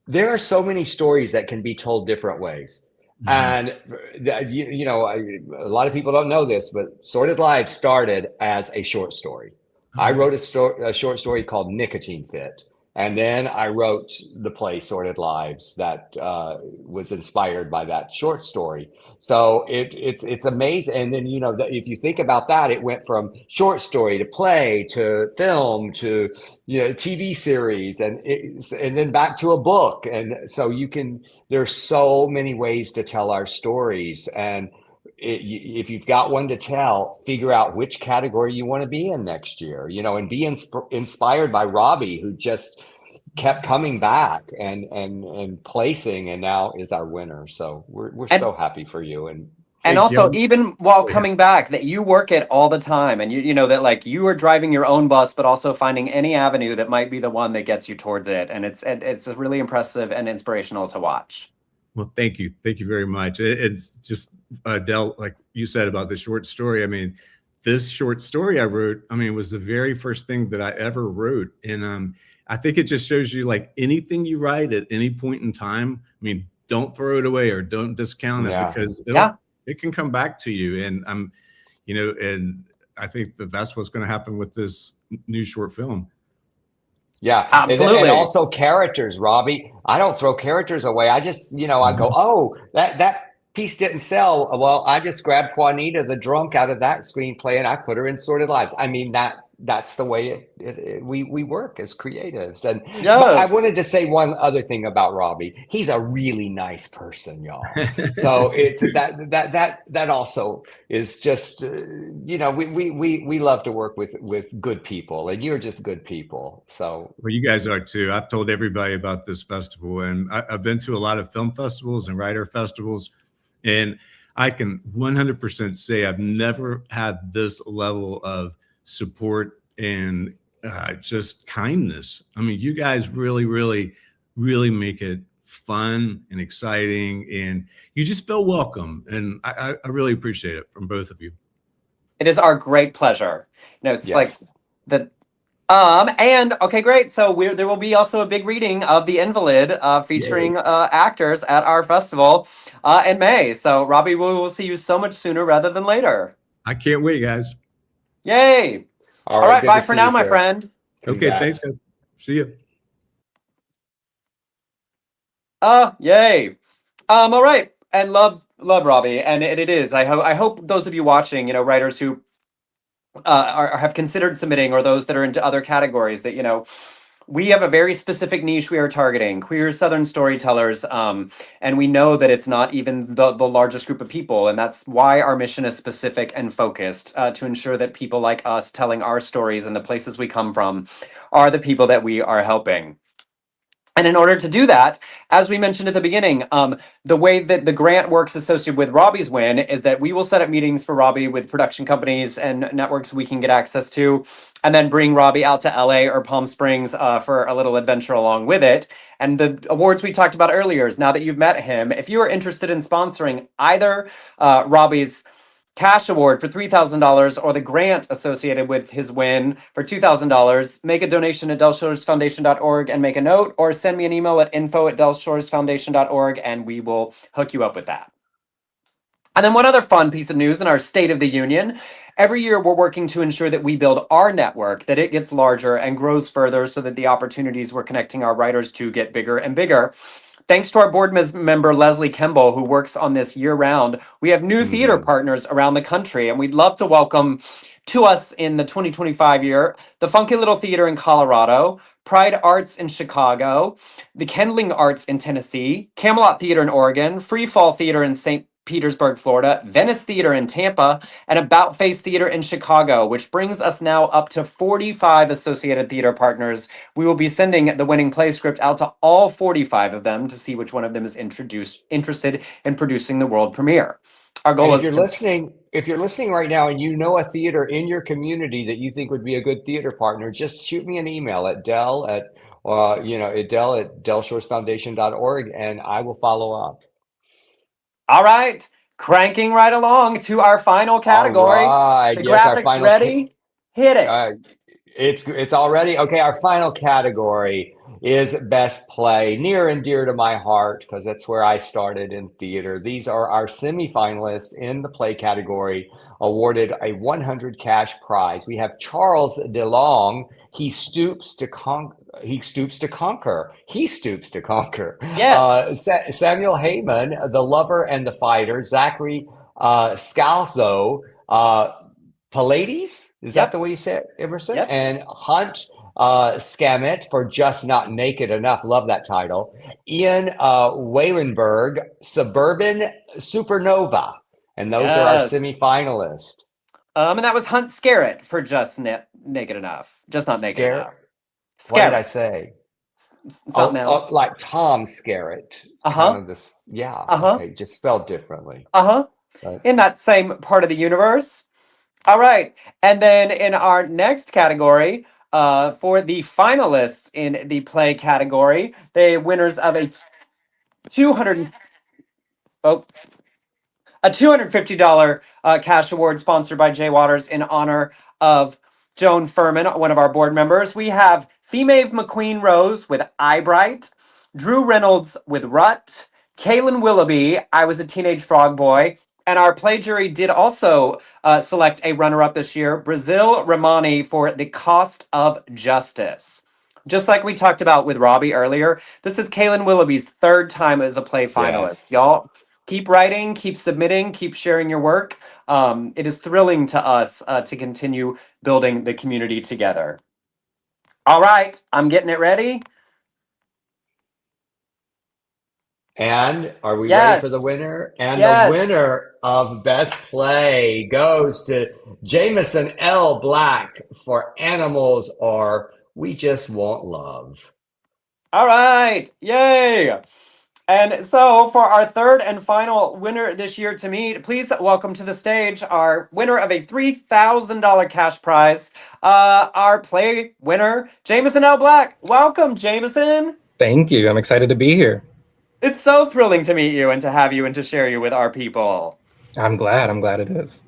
Speaker 1: There are so many stories that can be told different ways. And a lot of people don't know this, but Sordid Lives started as a short story. I wrote a short story called Nicotine Fit. And then I wrote the play Sordid Lives that was inspired by that short story. So it's amazing. And then, if you think about that, it went from short story to play to film to, TV series and then back to a book. And so there's so many ways to tell our stories. And if you've got one to tell, figure out which category you want to be in next year, and be inspired by Robbie, who just kept coming back and placing, and now is our winner. So we're so happy for you. And
Speaker 2: also, even while coming back, that you work it all the time, and you know that you are driving your own bus, but also finding any avenue that might be the one that gets you towards it. And it's really impressive and inspirational to watch.
Speaker 6: Well, thank you very much. It's just Del, like you said about the short story. I mean, this short story I wrote, was the very first thing that I ever wrote, and I think it just shows you, anything you write at any point in time, don't throw it away or don't discount it, because it can come back to you. And and I think that's what's going to happen with this new short film.
Speaker 1: Yeah,
Speaker 2: absolutely.
Speaker 1: And also characters, Robbie. I don't throw characters away. I just, I go, oh, that piece didn't sell. Well, I just grabbed Juanita, the drunk, out of that screenplay, and I put her in Sordid Lives. I mean, that's the way we work as creatives. And but I
Speaker 2: Yes.
Speaker 1: wanted to say one other thing about Robbie. He's a really nice person, y'all. So it's that also is just we love to work with good people, and you're just good people. So
Speaker 6: well, you guys are too. I've told everybody about this festival, and I've been to a lot of film festivals and writer festivals, and I can 100% say I've never had this level of support and just kindness. I mean, you guys really, really, really make it fun and exciting, and you just feel welcome. And I really appreciate it from both of you.
Speaker 2: It is our great pleasure. It's
Speaker 1: yes.
Speaker 2: like the and okay, great. So there will be also a big reading of The Invalid featuring actors at our festival in May. So Robbie, we will see you so much sooner rather than later.
Speaker 6: I can't wait, guys.
Speaker 2: Yay! All right, bye for now, my friend.
Speaker 6: Okay, thanks, guys. See you.
Speaker 2: Yay. All right, and love Robbie, and it is. I hope those of you watching, writers who have considered submitting, or those that are into other categories, that we have a very specific niche we are targeting: queer Southern storytellers, and we know that it's not even the largest group of people, and that's why our mission is specific and focused, to ensure that people like us telling our stories and the places we come from are the people that we are helping. And in order to do that, as we mentioned at the beginning, the way that the grant works associated with Robbie's win is that we will set up meetings for Robbie with production companies and networks we can get access to, and then bring Robbie out to LA or Palm Springs for a little adventure along with it. And the awards we talked about earlier is, now that you've met him, if you are interested in sponsoring either Robbie's cash award for $3,000 or the grant associated with his win for $2,000, make a donation at delshoresfoundation.org and make a note, or send me an email at info@delshoresfoundation.org and we will hook you up with that. And then one other fun piece of news in our State of the Union: every year we're working to ensure that we build our network, that it gets larger and grows further, so that the opportunities we're connecting our writers to get bigger and bigger. Thanks to our board member, Leslie Kemble, who works on this year-round, we have new theater partners around the country, and we'd love to welcome to us in the 2025 year the Funky Little Theater in Colorado, Pride Arts in Chicago, the Kendling Arts in Tennessee, Camelot Theater in Oregon, Free Fall Theater in St. Petersburg, Florida, Venice Theater in Tampa, and About Face Theater in Chicago, which brings us now up to 45 associated theater partners. We will be sending the winning play script out to all 45 of them to see which one of them is interested in producing the world premiere. Our goal is
Speaker 1: if you're listening right now and you know a theater in your community that you think would be a good theater partner, just shoot me an email at del@delshoresfoundation.org, and I will follow up.
Speaker 2: All right, cranking right along to our final category.
Speaker 1: All right.
Speaker 2: The graphics ready? Hit it.
Speaker 1: It's already okay. Our final category is best play, near and dear to my heart because that's where I started in theater. These are our semifinalists in the play category, awarded a 100 cash prize. We have Charles DeLong. He stoops to conquer.
Speaker 2: Yes.
Speaker 1: Samuel Heyman, The Lover and the Fighter. Zachary Scalzo. Pallades, is that the way you say it, Emerson?
Speaker 2: Yep.
Speaker 1: And Hunt Scammett for Just Not Naked Enough. Love that title. Ian Waylenberg, Suburban Supernova. And those are our semifinalists.
Speaker 2: And that was Hunt Scarrett for Just Naked Enough. Just Not Naked Enough.
Speaker 1: Scarrett. What did I say?
Speaker 2: Something else.
Speaker 1: Like Tom Scarrett.
Speaker 2: Uh-huh.
Speaker 1: Okay, just spelled differently.
Speaker 2: Uh-huh. In that same part of the universe. All right, and then in our next category, for the finalists in the play category, the winners of a $250 cash award sponsored by Jay Waters in honor of Joan Furman, one of our board members. We have Femave McQueen Rose with Eyebright, Drew Reynolds with Rut, Kaylin Willoughby, I Was a Teenage Frog Boy. And our play jury did also select a runner-up this year, Brazil Romani, for The Cost of Justice. Just like we talked about with Robbie earlier, this is Kaylin Willoughby's third time as a play finalist.
Speaker 1: Yes.
Speaker 2: Y'all, keep writing, keep submitting, keep sharing your work. It is thrilling to us to continue building the community together. All right, I'm getting it ready.
Speaker 1: And are we ready for the
Speaker 2: Yes.
Speaker 1: winner? And the
Speaker 2: Yes.
Speaker 1: winner of Best Play goes to Jameson L. Black for Animals or We Just Want Love.
Speaker 2: All right. Yay. And so for our third and final winner this year to meet, please welcome to the stage our winner of a $3,000 cash prize, our play winner, Jameson L. Black. Welcome, Jameson.
Speaker 7: Thank you. I'm excited to be here.
Speaker 2: It's so thrilling to meet you and to have you and to share you with our people.
Speaker 7: I'm glad. I'm glad it is.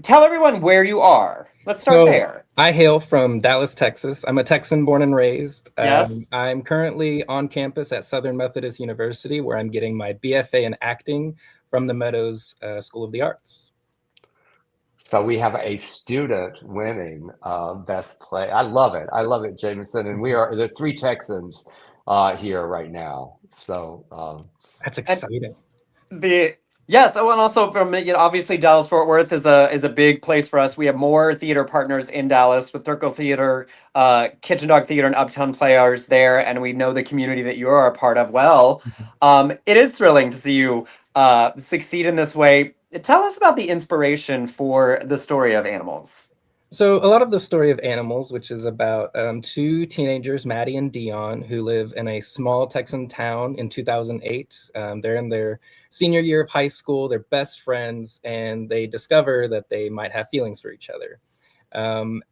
Speaker 2: Tell everyone where you are. Let's start there.
Speaker 7: I hail from Dallas, Texas. I'm a Texan born and raised.
Speaker 2: Yes.
Speaker 7: I'm currently on campus at Southern Methodist University, where I'm getting my BFA in acting from the Meadows School of the Arts.
Speaker 1: So we have a student winning Best Play. I love it. I love it, Jameson. And there are 3 Texans here right now. So
Speaker 7: that's exciting.
Speaker 2: Yes, and also from obviously Dallas Fort Worth is a big place for us. We have more theater partners in Dallas with Thurkle Theater, Kitchen Dog Theater, and Uptown Players there, and we know the community that you are a part of well. It is thrilling to see you succeed in this way. Tell us about the inspiration for the story of Animals.
Speaker 7: So a lot of the story of Animals, which is about 2 teenagers, Maddie and Dion, who live in a small Texan town in 2008. They're in their senior year of high school. They're best friends, and they discover that they might have feelings for each other.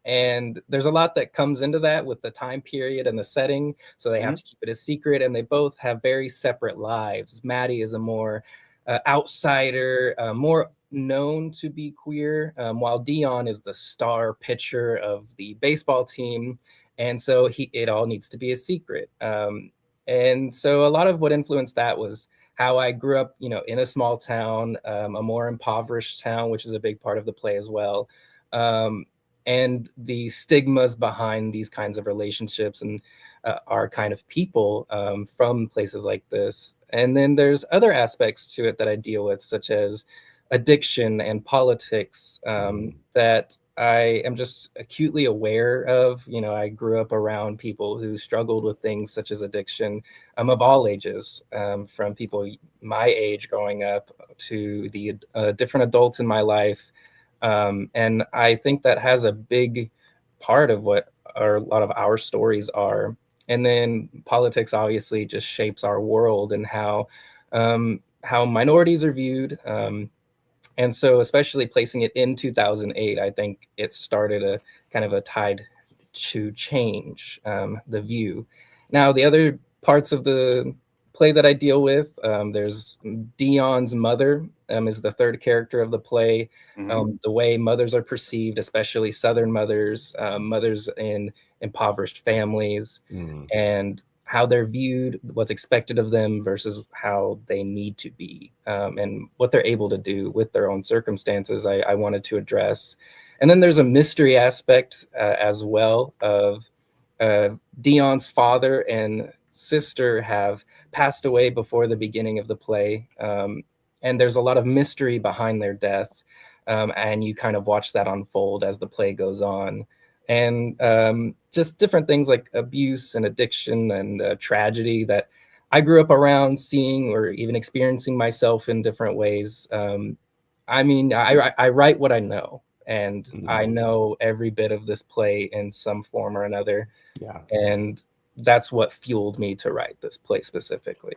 Speaker 7: And there's a lot that comes into that with the time period and the setting. So they have to keep it a secret, and they both have very separate lives. Maddie is a more outsider, more known to be queer, while Dion is the star pitcher of the baseball team, and so it all needs to be a secret. And so a lot of what influenced that was how I grew up, in a small town, a more impoverished town, which is a big part of the play as well, and the stigmas behind these kinds of relationships and our kind of people from places like this. And then there's other aspects to it that I deal with, such as addiction and politics that I am just acutely aware of. I grew up around people who struggled with things such as addiction of all ages, from people my age growing up to the different adults in my life. And I think that has a big part of what a lot of our stories are. And then politics obviously just shapes our world and how minorities are viewed. And so especially placing it in 2008, I think it started a kind of a tide to change the view. Now, the other parts of the play that I deal with, there's Dion's mother is the third character of the play. The way mothers are perceived, especially Southern mothers, mothers in impoverished families, and how they're viewed, what's expected of them versus how they need to be, and what they're able to do with their own circumstances, I wanted to address. And then there's a mystery aspect as well of Dion's father and sister have passed away before the beginning of the play. And there's a lot of mystery behind their death. And you kind of watch that unfold as the play goes on. And just different things like abuse and addiction and tragedy that I grew up around seeing or even experiencing myself in different ways. I write what I know, and I know every bit of this play in some form or another.
Speaker 1: Yeah.
Speaker 7: And that's what fueled me to write this play specifically.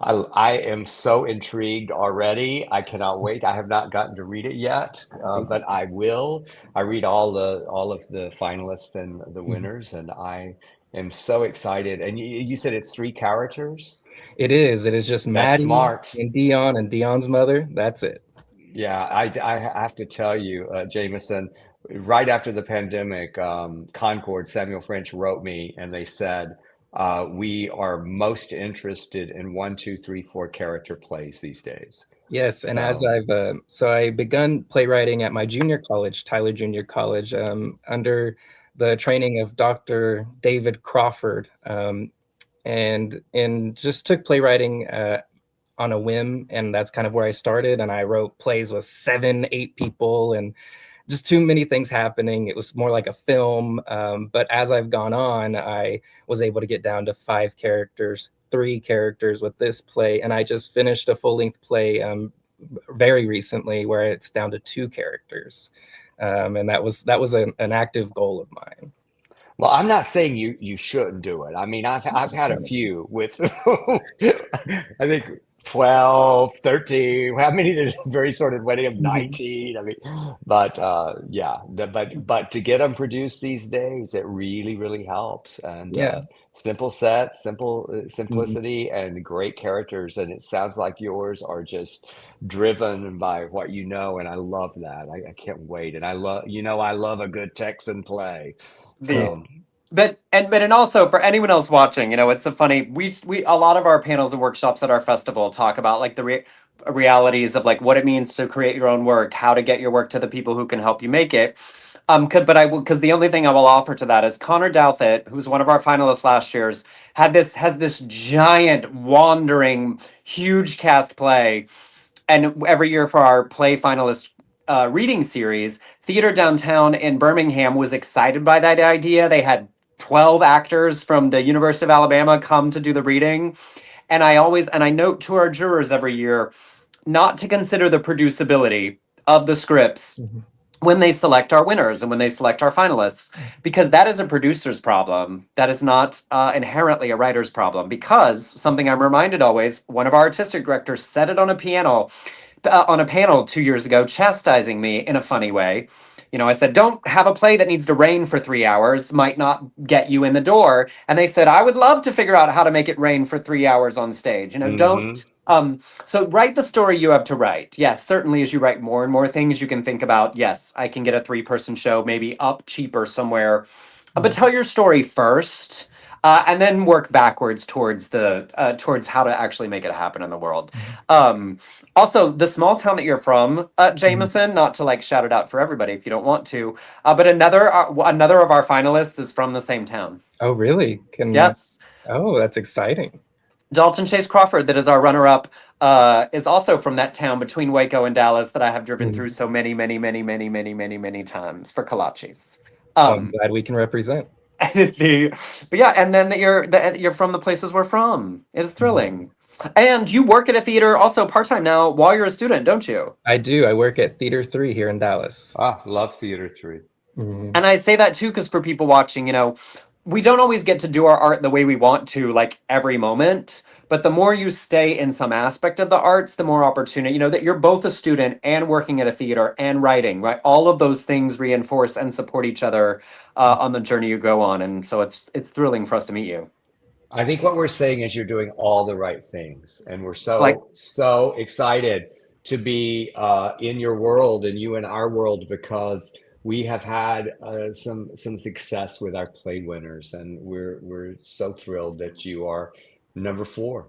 Speaker 1: I am so intrigued already. I cannot wait. I have not gotten to read it yet, but I will. I read all of the finalists and the winners, and I am so excited. And you said it's 3 characters?
Speaker 7: It is. It is just
Speaker 1: That's
Speaker 7: Maddie
Speaker 1: smart.
Speaker 7: and Dion and Dion's mother. That's it.
Speaker 1: Yeah, I have to tell you, Jameson, right after the pandemic, Concord, Samuel French wrote me, and they said, we are most interested in 1, 2, 3, 4 character plays these days.
Speaker 7: Yes, and as I begun playwriting at my junior college, Tyler Junior College, under the training of Dr. David Crawford, and just took playwriting on a whim, and that's kind of where I started. And I wrote plays with 7, 8 people, and just too many things happening. It was more like a film. But as I've gone on, I was able to get down to 5 characters, 3 characters with this play, and I just finished a full-length play very recently where it's down to 2 characters, and that was an active goal of mine.
Speaker 1: Well, I'm not saying you shouldn't do it. I mean, I've had a few with I think 12, 13. How many did very sorted wedding of 19? I mean, but yeah, but to get them produced these days, it really, really helps. And
Speaker 7: Yeah.
Speaker 1: simple sets, simplicity, and great characters. And it sounds like yours are just driven by what you know, and I love that. I can't wait. And I love a good Texan play. So
Speaker 2: But also for anyone else watching, it's so funny. We a lot of our panels and workshops at our festival talk about like the realities of like what it means to create your own work, how to get your work to the people who can help you make it. Because the only thing I will offer to that is Connor Douthit, who's one of our finalists last year's, has this giant wandering huge cast play, and every year for our play finalist reading series, Theater Downtown in Birmingham was excited by that idea. They had 12 actors from the University of Alabama come to do the reading. And I note to our jurors every year not to consider the producibility of the scripts when they select our winners and when they select our finalists, because that is a producer's problem. That is not inherently a writer's problem, because something I'm reminded always, one of our artistic directors said it on a panel 2 years ago, chastising me in a funny way. I said, don't have a play that needs to rain for 3 hours, might not get you in the door. And they said, I would love to figure out how to make it rain for 3 hours on stage. Don't. So write the story you have to write. Yes, certainly as you write more and more things, you can think about, yes, I can get a 3-person show maybe up cheaper somewhere. But tell your story first. And then work backwards towards how to actually make it happen in the world. Also, the small town that you're from, Jameson, not to like shout it out for everybody if you don't want to, but another of our finalists is from the same town.
Speaker 7: Oh, really?
Speaker 2: Yes.
Speaker 7: Oh, that's exciting.
Speaker 2: Dalton Chase Crawford, that is our runner-up, is also from that town between Waco and Dallas that I have driven through so many, many, many, many, many, many, many times for kolaches.
Speaker 7: I'm glad we can represent.
Speaker 2: But yeah, and then that you're from the places we're from. It is thrilling. And you work at a theater also part-time now while you're a student, don't you?
Speaker 7: I do. I work at Theater 3 here in Dallas.
Speaker 1: Love Theater 3.
Speaker 2: And I say that too because for people watching, we don't always get to do our art the way we want to, like every moment. But the more you stay in some aspect of the arts, the more opportunity, that you're both a student and working at a theater and writing, right? All of those things reinforce and support each other on the journey you go on. And so it's thrilling for us to meet you.
Speaker 1: I think what we're saying is you're doing all the right things. And we're so excited to be in your world and you in our world, because we have had some success with our play winners, and we're so thrilled that you are number 4.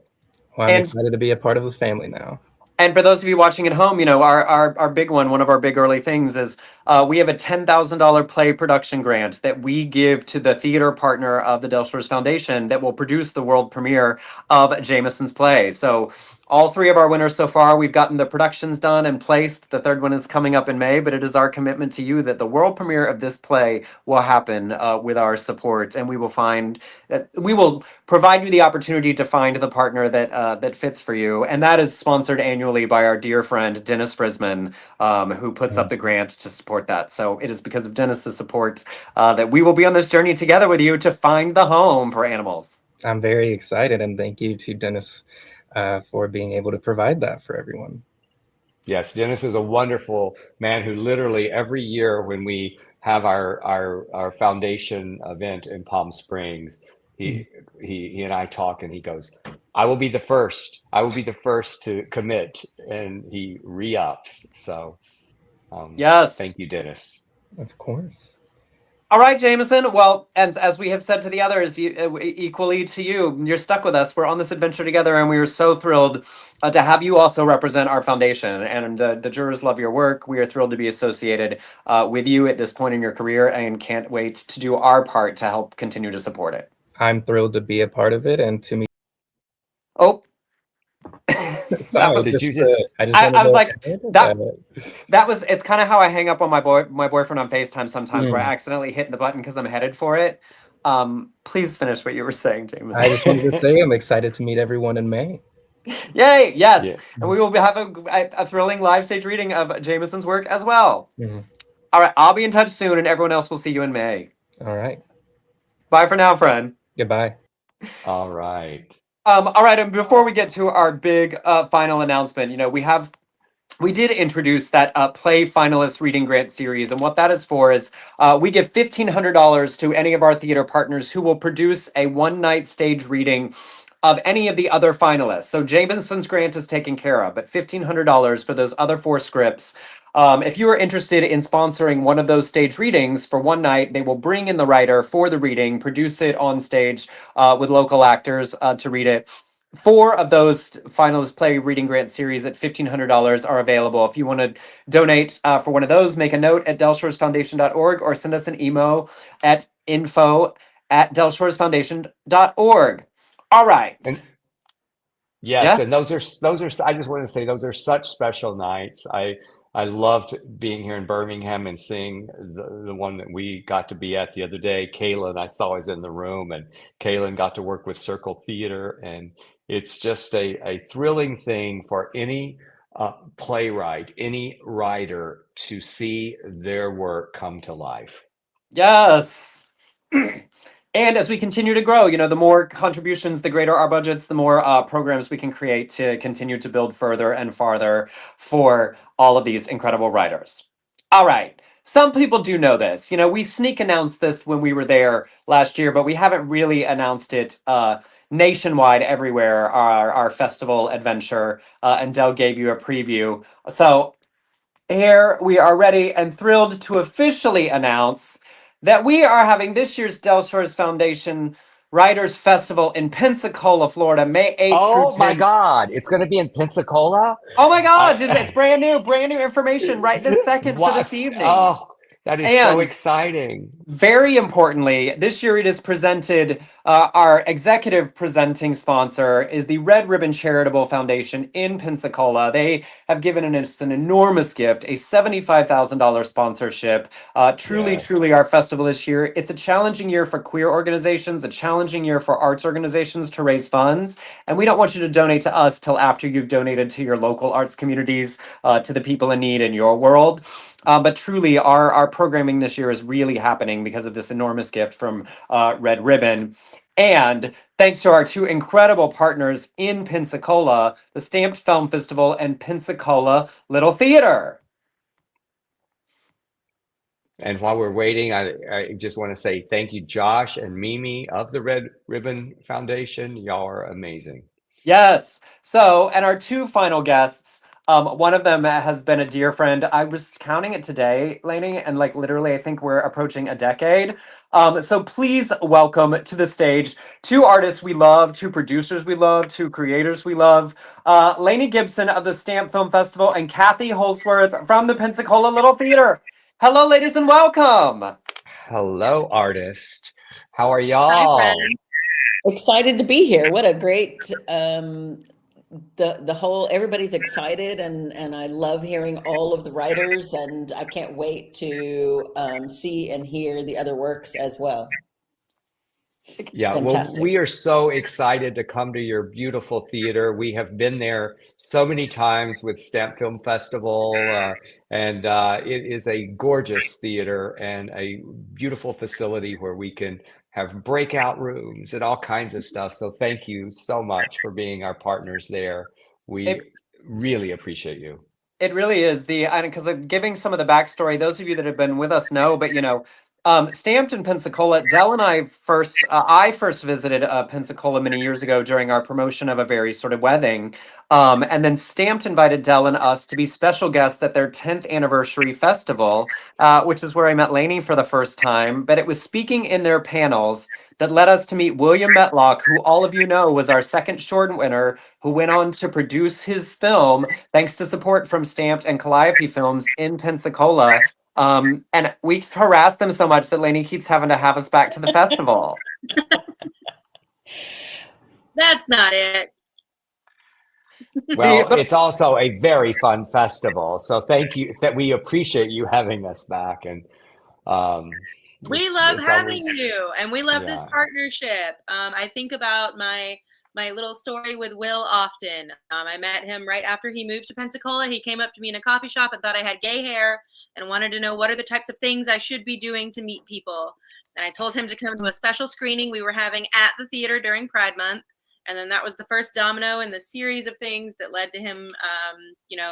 Speaker 7: Well, I'm excited to be a part of the family now.
Speaker 2: And for those of you watching at home, our big one of our big early things is we have a $10,000 play production grant that we give to the theater partner of the Del Shores Foundation that will produce the world premiere of Jameson's play. So all 3 of our winners so far, we've gotten the productions done and placed. The 3rd one is coming up in May, but it is our commitment to you that the world premiere of this play will happen with our support, and we will provide you the opportunity to find the partner that fits for you, and that is sponsored annually by our dear friend Dennis Frisman, who puts up the grant to support that. So it is because of Dennis's support that we will be on this journey together with you to find the home for animals.
Speaker 7: I'm very excited, and thank you to Dennis for being able to provide that for everyone.
Speaker 1: Yes, Dennis is a wonderful man who literally every year when we have our foundation event in Palm Springs, he and I talk, and he goes, I will be the first to commit, and he re-ups. So
Speaker 2: yes,
Speaker 1: thank you, Dennis.
Speaker 7: Of course.
Speaker 2: All right, Jameson. Well, and as we have said to the others, equally to you, you're stuck with us. We're on this adventure together, and we are so thrilled to have you also represent our foundation. And the jurors love your work. We are thrilled to be associated with you at this point in your career, and can't wait to do our part to help continue to support it.
Speaker 7: I'm thrilled to be a part of it and to meet.
Speaker 2: Oh.
Speaker 7: Sorry,
Speaker 1: Did you just?
Speaker 7: I just
Speaker 2: I was like,
Speaker 7: that.
Speaker 2: it's kind of how I hang up on my boyfriend on FaceTime sometimes, where I accidentally hit the button because I'm headed for it. Please finish what you were saying, James.
Speaker 7: I just wanted to say I'm excited to meet everyone in May.
Speaker 2: Yay! Yes,
Speaker 1: Yeah.
Speaker 2: and we will have a thrilling live stage reading of Jameson's work as well.
Speaker 7: Mm-hmm.
Speaker 2: All right, I'll be in touch soon, and everyone else will see you in May.
Speaker 7: All right.
Speaker 2: Bye for now, friend.
Speaker 7: Goodbye.
Speaker 1: All right.
Speaker 2: All right, and before we get to our big final announcement, we did introduce that play finalist reading grant series, and what that is for is we give $1,500 to any of our theater partners who will produce a one-night stage reading of any of the other finalists. So Jameson's grant is taken care of, but $1,500 for those other 4 scripts. If you are interested in sponsoring one of those stage readings for one night, they will bring in the writer for the reading, produce it on stage with local actors to read it. 4 of those finalist play reading grant series at $1,500 are available. If you want to donate for one of those, make a note at delshoresfoundation.org or send us an email at info@delshoresfoundation.org. All right.
Speaker 1: Yes,
Speaker 2: Yes.
Speaker 1: and those are I just want to say those are such special nights. I loved being here in Birmingham and seeing the one that we got to be at the other day. Kaylin, I saw was in the room, and Kaylin got to work with Circle Theater, and it's just a thrilling thing for any playwright, any writer to see their work come to life.
Speaker 2: Yes. And as we continue to grow, the more contributions, the greater our budgets, the more programs we can create to continue to build further and farther for all of these incredible writers. All right. Some people do know this. We sneak announced this when we were there last year, but we haven't really announced it nationwide everywhere, our festival adventure, and Del gave you a preview. So here we are ready and thrilled to officially announce that we are having this year's Del Shores Foundation Writers Festival in Pensacola, Florida, May 8th through 10th.
Speaker 1: Oh my God, it's going to be in Pensacola?
Speaker 2: Oh my God, it's brand new information right this second for this evening.
Speaker 1: Oh, that is so exciting.
Speaker 2: Very importantly, this year it is presented, our executive presenting sponsor is the Red Ribbon Charitable Foundation in Pensacola. They have given us an enormous gift, a $75,000 sponsorship. Truly our festival this year. It's a challenging year for queer organizations, a challenging year for arts organizations to raise funds. And we don't want you to donate to us till after you've donated to your local arts communities, to the people in need in your world. But truly, our programming this year is really happening because of this enormous gift from Red Ribbon. And thanks to our 2 incredible partners in Pensacola, the Stamped Film Festival and Pensacola Little Theater.
Speaker 1: And while we're waiting, I just want to say thank you, Josh and Mimi of the Red Ribbon Foundation. Y'all are amazing.
Speaker 2: Yes. So, and our 2 final guests, one of them has been a dear friend. I was counting it today, Lainey, and literally, I think we're approaching a decade. So please welcome to the stage 2 artists we love, 2 producers we love, 2 creators we love. Lainey Gibson of the Stamp Film Festival and Kathy Holsworth from the Pensacola Little Theater. Hello, ladies, and welcome.
Speaker 1: Hello, artist. How are y'all?
Speaker 8: Hi, excited to be here. What a great the whole everybody's excited, and I love hearing all of the writers, and I can't wait to see and hear the other works as well.
Speaker 1: Yeah,
Speaker 8: Fantastic.
Speaker 1: Well, we are so excited to come to your beautiful theater. We have been there so many times with Stamp Film Festival, and it is a gorgeous theater and a beautiful facility where we can have breakout rooms and all kinds of stuff. So thank you so much for being our partners there. We really appreciate you.
Speaker 2: It really is because I'm giving some of the backstory. Those of you that have been with us know, but Stamped in Pensacola, Del and I first visited Pensacola many years ago during our promotion of a very sort of wedding. And then Stamped invited Del and us to be special guests at their 10th anniversary festival, which is where I met Lainey for the first time. But it was speaking in their panels that led us to meet William Metlock, who all of you know was our second short winner, who went on to produce his film thanks to support from Stamped and Calliope Films in Pensacola. And we harassed them so much that Lainey keeps having to have us back to the festival.
Speaker 8: That's not it.
Speaker 1: Well, it's also a very fun festival. So thank you. That we appreciate you having us back, and
Speaker 9: we love having
Speaker 1: always,
Speaker 9: you, and we love this
Speaker 1: yeah.
Speaker 9: partnership. I think about my little story with Will often. I met him right after he moved to Pensacola. He came up to me in a coffee shop and thought I had gay hair and wanted to know what are the types of things I should be doing to meet people. And I told him to come to a special screening we were having at the theater during Pride Month. And then that was the first domino in the series of things that led to him,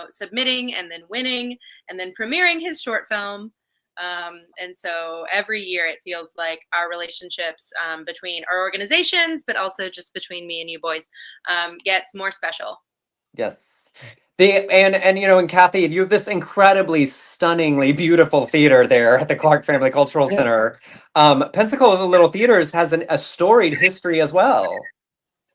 Speaker 9: submitting and then winning and then premiering his short film. And so every year it feels like our relationships between our organizations, but also just between me and you boys, gets more special.
Speaker 2: Yes. And Kathy, you have this incredibly stunningly beautiful theater there at the Clark Family Cultural Center. Pensacola Little Theaters has a storied history as well.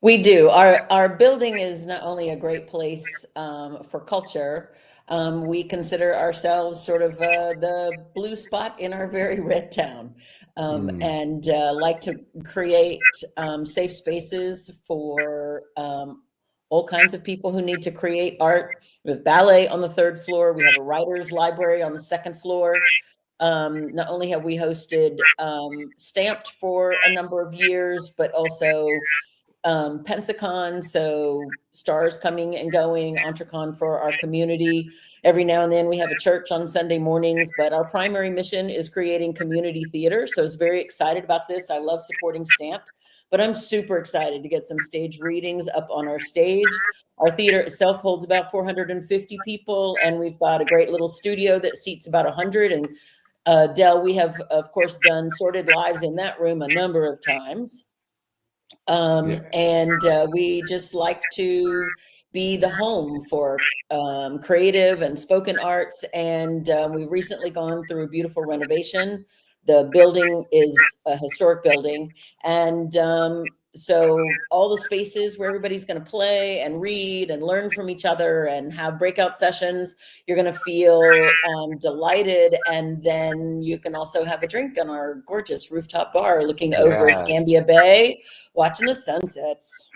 Speaker 8: We do. Our building is not only a great place for culture, we consider ourselves sort of the blue spot in our very red town, and like to create safe spaces for all kinds of people who need to create art. We have ballet on the 3rd floor. We have a writer's library on the 2nd floor. Not only have we hosted Stamped for a number of years, but also Pensacon, so stars coming and going, Entrecon for our community. Every now and then we have a church on Sunday mornings, but our primary mission is creating community theater. So I was very excited about this. I love supporting Stamped, but I'm super excited to get some stage readings up on our stage. Our theater itself holds about 450 people, and we've got a great little studio that seats about 100. And Del, we have, of course, done Sorted Lives in that room a number of times. And we just like to be the home for creative and spoken arts. And we've recently gone through a beautiful renovation. The building is a historic building. And so all the spaces where everybody's going to play and read and learn from each other and have breakout sessions, you're going to feel delighted. And then you can also have a drink on our gorgeous rooftop bar looking over Escambia Bay, watching the sunsets.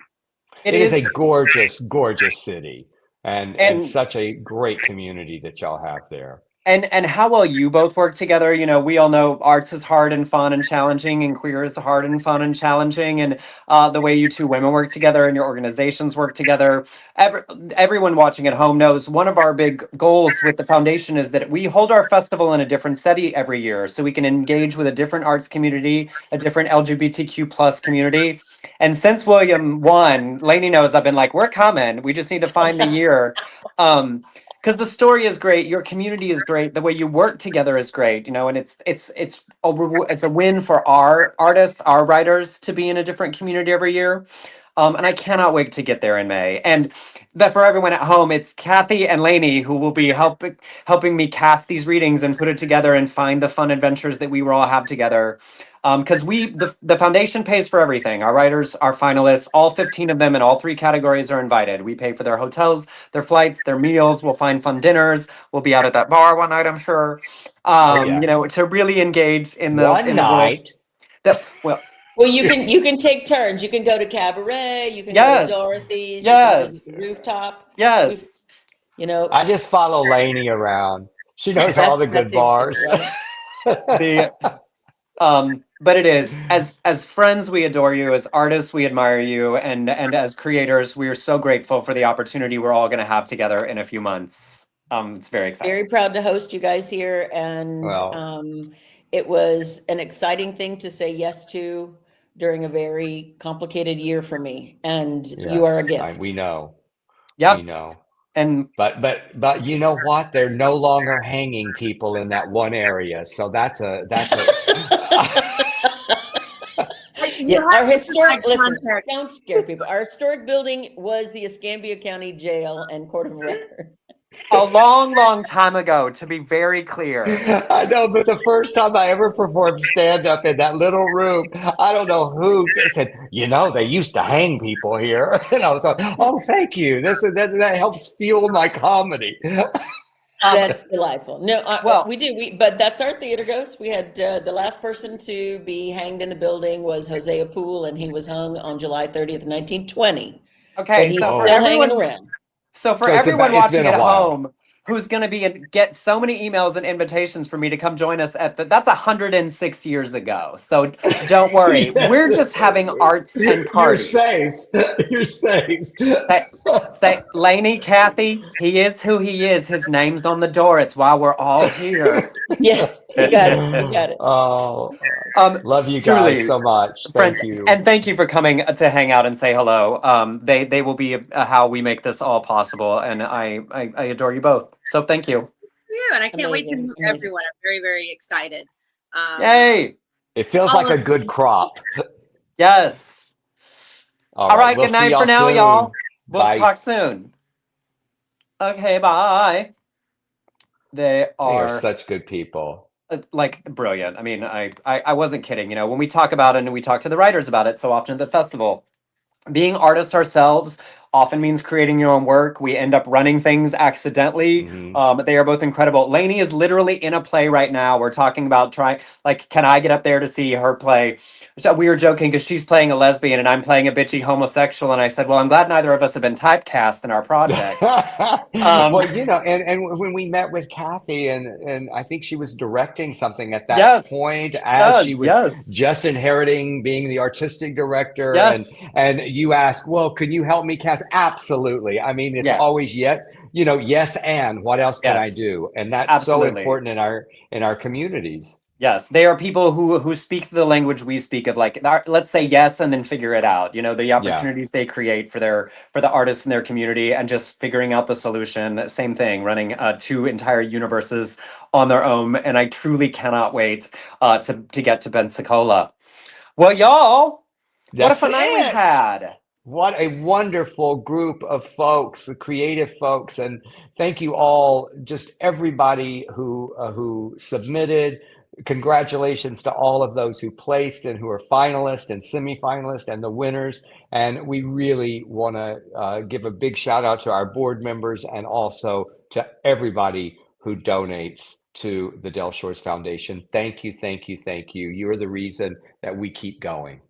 Speaker 1: It is a gorgeous, gorgeous city, and such a great community that y'all have there.
Speaker 2: And how well you both work together. We all know arts is hard and fun and challenging, and queer is hard and fun and challenging. And the way you two women work together and your organizations work together, everyone watching at home knows one of our big goals with the foundation is that we hold our festival in a different city every year, so we can engage with a different arts community, a different LGBTQ plus community. And since William won, Lainey knows I've been like, we're coming. We just need to find the year. Because the story is great, your community is great, the way you work together is great, and it's a win for our artists, our writers, to be in a different community every year. And I cannot wait to get there in May. And that for everyone at home, it's Kathy and Lainey who will be helping me cast these readings and put it together and find the fun adventures that we will all have together. Because the foundation pays for everything. Our writers, our finalists, all 15 of them in all 3 categories are invited. We pay for their hotels, their flights, their meals. We'll find fun dinners. We'll be out at that bar one night, I'm sure. To really engage in the
Speaker 1: night.
Speaker 8: Well, you can take turns. You can go to Cabaret. You can go to Dorothy's.
Speaker 2: Yes.
Speaker 8: You can visit the rooftop.
Speaker 2: Yes.
Speaker 8: I
Speaker 1: just follow Lainey around. She knows all the good bars.
Speaker 2: But it is, as friends, we adore you. As artists, we admire you. And as creators, we are so grateful for the opportunity we're all going to have together in a few months. It's very exciting.
Speaker 8: Very proud to host you guys here. And it was an exciting thing to say yes to during a very complicated year for me. And you are a gift.
Speaker 1: We know.
Speaker 2: Yeah.
Speaker 1: We know.
Speaker 2: And
Speaker 1: but you know what? They're no longer hanging people in that one area. So that's a
Speaker 8: our historic, listen, don't scare people. Our historic building was the Escambia County Jail and Court of Record.
Speaker 2: A long, long time ago, to be very clear.
Speaker 1: I know, but the first time I ever performed stand-up in that little room, I don't know who said, they used to hang people here. And I was like, oh, thank you. That helps fuel my comedy.
Speaker 8: That's delightful. No, we do. But that's our theater ghost. We had the last person to be hanged in the building was Hosea Poole, and he was hung on July 30th, 1920.
Speaker 2: Okay,
Speaker 8: but he's still hanging around.
Speaker 2: So for
Speaker 1: So
Speaker 2: everyone
Speaker 1: it's been
Speaker 2: watching
Speaker 1: a
Speaker 2: at
Speaker 1: while.
Speaker 2: home who's going to get so many emails and invitations for me to come join us at that's 106 years ago. So don't worry. We're just having arts and
Speaker 1: You're
Speaker 2: parties.
Speaker 1: safe. You're safe.
Speaker 2: Say, Lainey, Kathy, he is who he is. His name's on the door. It's why we're all here.
Speaker 8: Yeah, you got it. You got it.
Speaker 1: Oh, love you
Speaker 2: Truly,
Speaker 1: guys so much.
Speaker 2: friends,
Speaker 1: Thank you.
Speaker 2: and thank you for coming to hang out and say hello. They will be how we make this all possible, and I adore you both. So thank you.
Speaker 9: You, and I can't wait to
Speaker 8: Amazing,
Speaker 9: meet
Speaker 8: amazing.
Speaker 9: everyone. I'm very, very excited.
Speaker 2: Yay!
Speaker 1: It feels
Speaker 9: all
Speaker 1: like a
Speaker 9: of
Speaker 1: good
Speaker 9: you.
Speaker 1: crop.
Speaker 2: Yes.
Speaker 1: All
Speaker 2: right.
Speaker 1: We'll
Speaker 2: Good
Speaker 1: see
Speaker 2: night
Speaker 1: y'all
Speaker 2: for now,
Speaker 1: soon.
Speaker 2: y'all. We'll
Speaker 1: Bye.
Speaker 2: talk soon. Okay. Bye. They
Speaker 1: They are
Speaker 2: are
Speaker 1: such good people.
Speaker 2: like brilliant. I mean, I wasn't kidding. You know, when we talk about it and we talk to the writers about it so often at the festival, being artists ourselves often means creating your own work. We end up running things accidentally.
Speaker 1: Mhm.
Speaker 2: They are both incredible. Lainey is literally in a play right now. We're talking about trying, like, can I get up there to see her play? So we were joking because she's playing a lesbian and I'm playing a bitchy homosexual. And I said, well, I'm glad neither of us have been typecast in our project.
Speaker 1: Well, and when we met with Kathy, and I think she was directing something at that
Speaker 2: Yes,
Speaker 1: point
Speaker 2: she
Speaker 1: as she
Speaker 2: does.
Speaker 1: was
Speaker 2: Yes.
Speaker 1: just inheriting being the artistic director,
Speaker 2: Yes.
Speaker 1: and you asked, well, can you help me cast? Absolutely. I mean, it's
Speaker 2: Yes.
Speaker 1: always yes, and what else can I
Speaker 2: Yes.
Speaker 1: do? And that's so
Speaker 2: Absolutely.
Speaker 1: important in our communities.
Speaker 2: Yes, they are people who speak the language we speak of, like let's say yes and then figure it out. You know, the
Speaker 1: Yeah.
Speaker 2: opportunities they create for the artists in their community and just figuring out the solution. Same thing, running two entire universes on their own, and I truly cannot wait to get to Pensacola. Well, y'all, what a
Speaker 1: That's
Speaker 2: fun night we
Speaker 1: it.
Speaker 2: had.
Speaker 1: What a wonderful group of folks, the creative folks, and thank you all, just everybody who submitted. Congratulations to all of those who placed and who are finalists and semifinalists and the winners. And we really want to give a big shout out to our board members and also to everybody who donates to the Del Shores Foundation. Thank you, thank you, thank you. You're the reason that we keep going.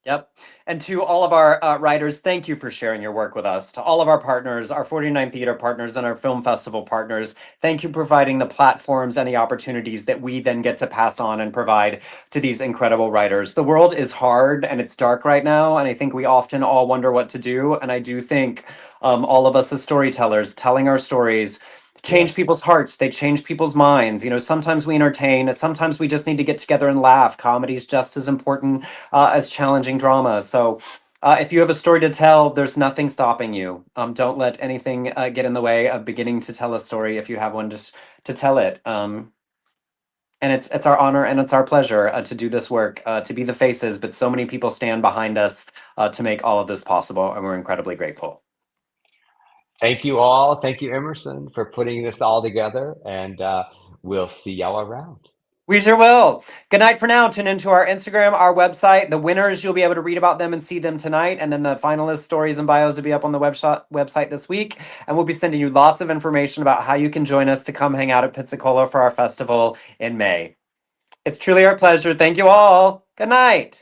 Speaker 2: Yep. And to all of our writers, thank you for sharing your work with us. To all of our partners, our 49 theater partners and our film festival partners, thank you for providing the platforms and the opportunities that we then get to pass on and provide to these incredible writers. The world is hard and it's dark right now, and I think we often all wonder what to do. And I do think all of us as storytellers telling our stories change
Speaker 1: Yes.
Speaker 2: people's hearts, they change people's minds. You know, sometimes we entertain, sometimes we just need to get together and laugh. Comedy is just as important as challenging drama. So if you have a story to tell, there's nothing stopping you. Don't let anything get in the way of beginning to tell a story. If you have one, just to tell it. And it's our honor and it's our pleasure to do this work, to be the faces, but so many people stand behind us to make all of this possible, and we're incredibly grateful.
Speaker 1: Thank you all. Thank you, Emerson, for putting this all together, and we'll see y'all around.
Speaker 2: We sure will. Good night for now. Tune into our Instagram, our website. The winners, you'll be able to read about them and see them tonight. And then the finalists' stories and bios will be up on the website this week. And we'll be sending you lots of information about how you can join us to come hang out at Pensacola for our festival in May. It's truly our pleasure. Thank you all. Good night.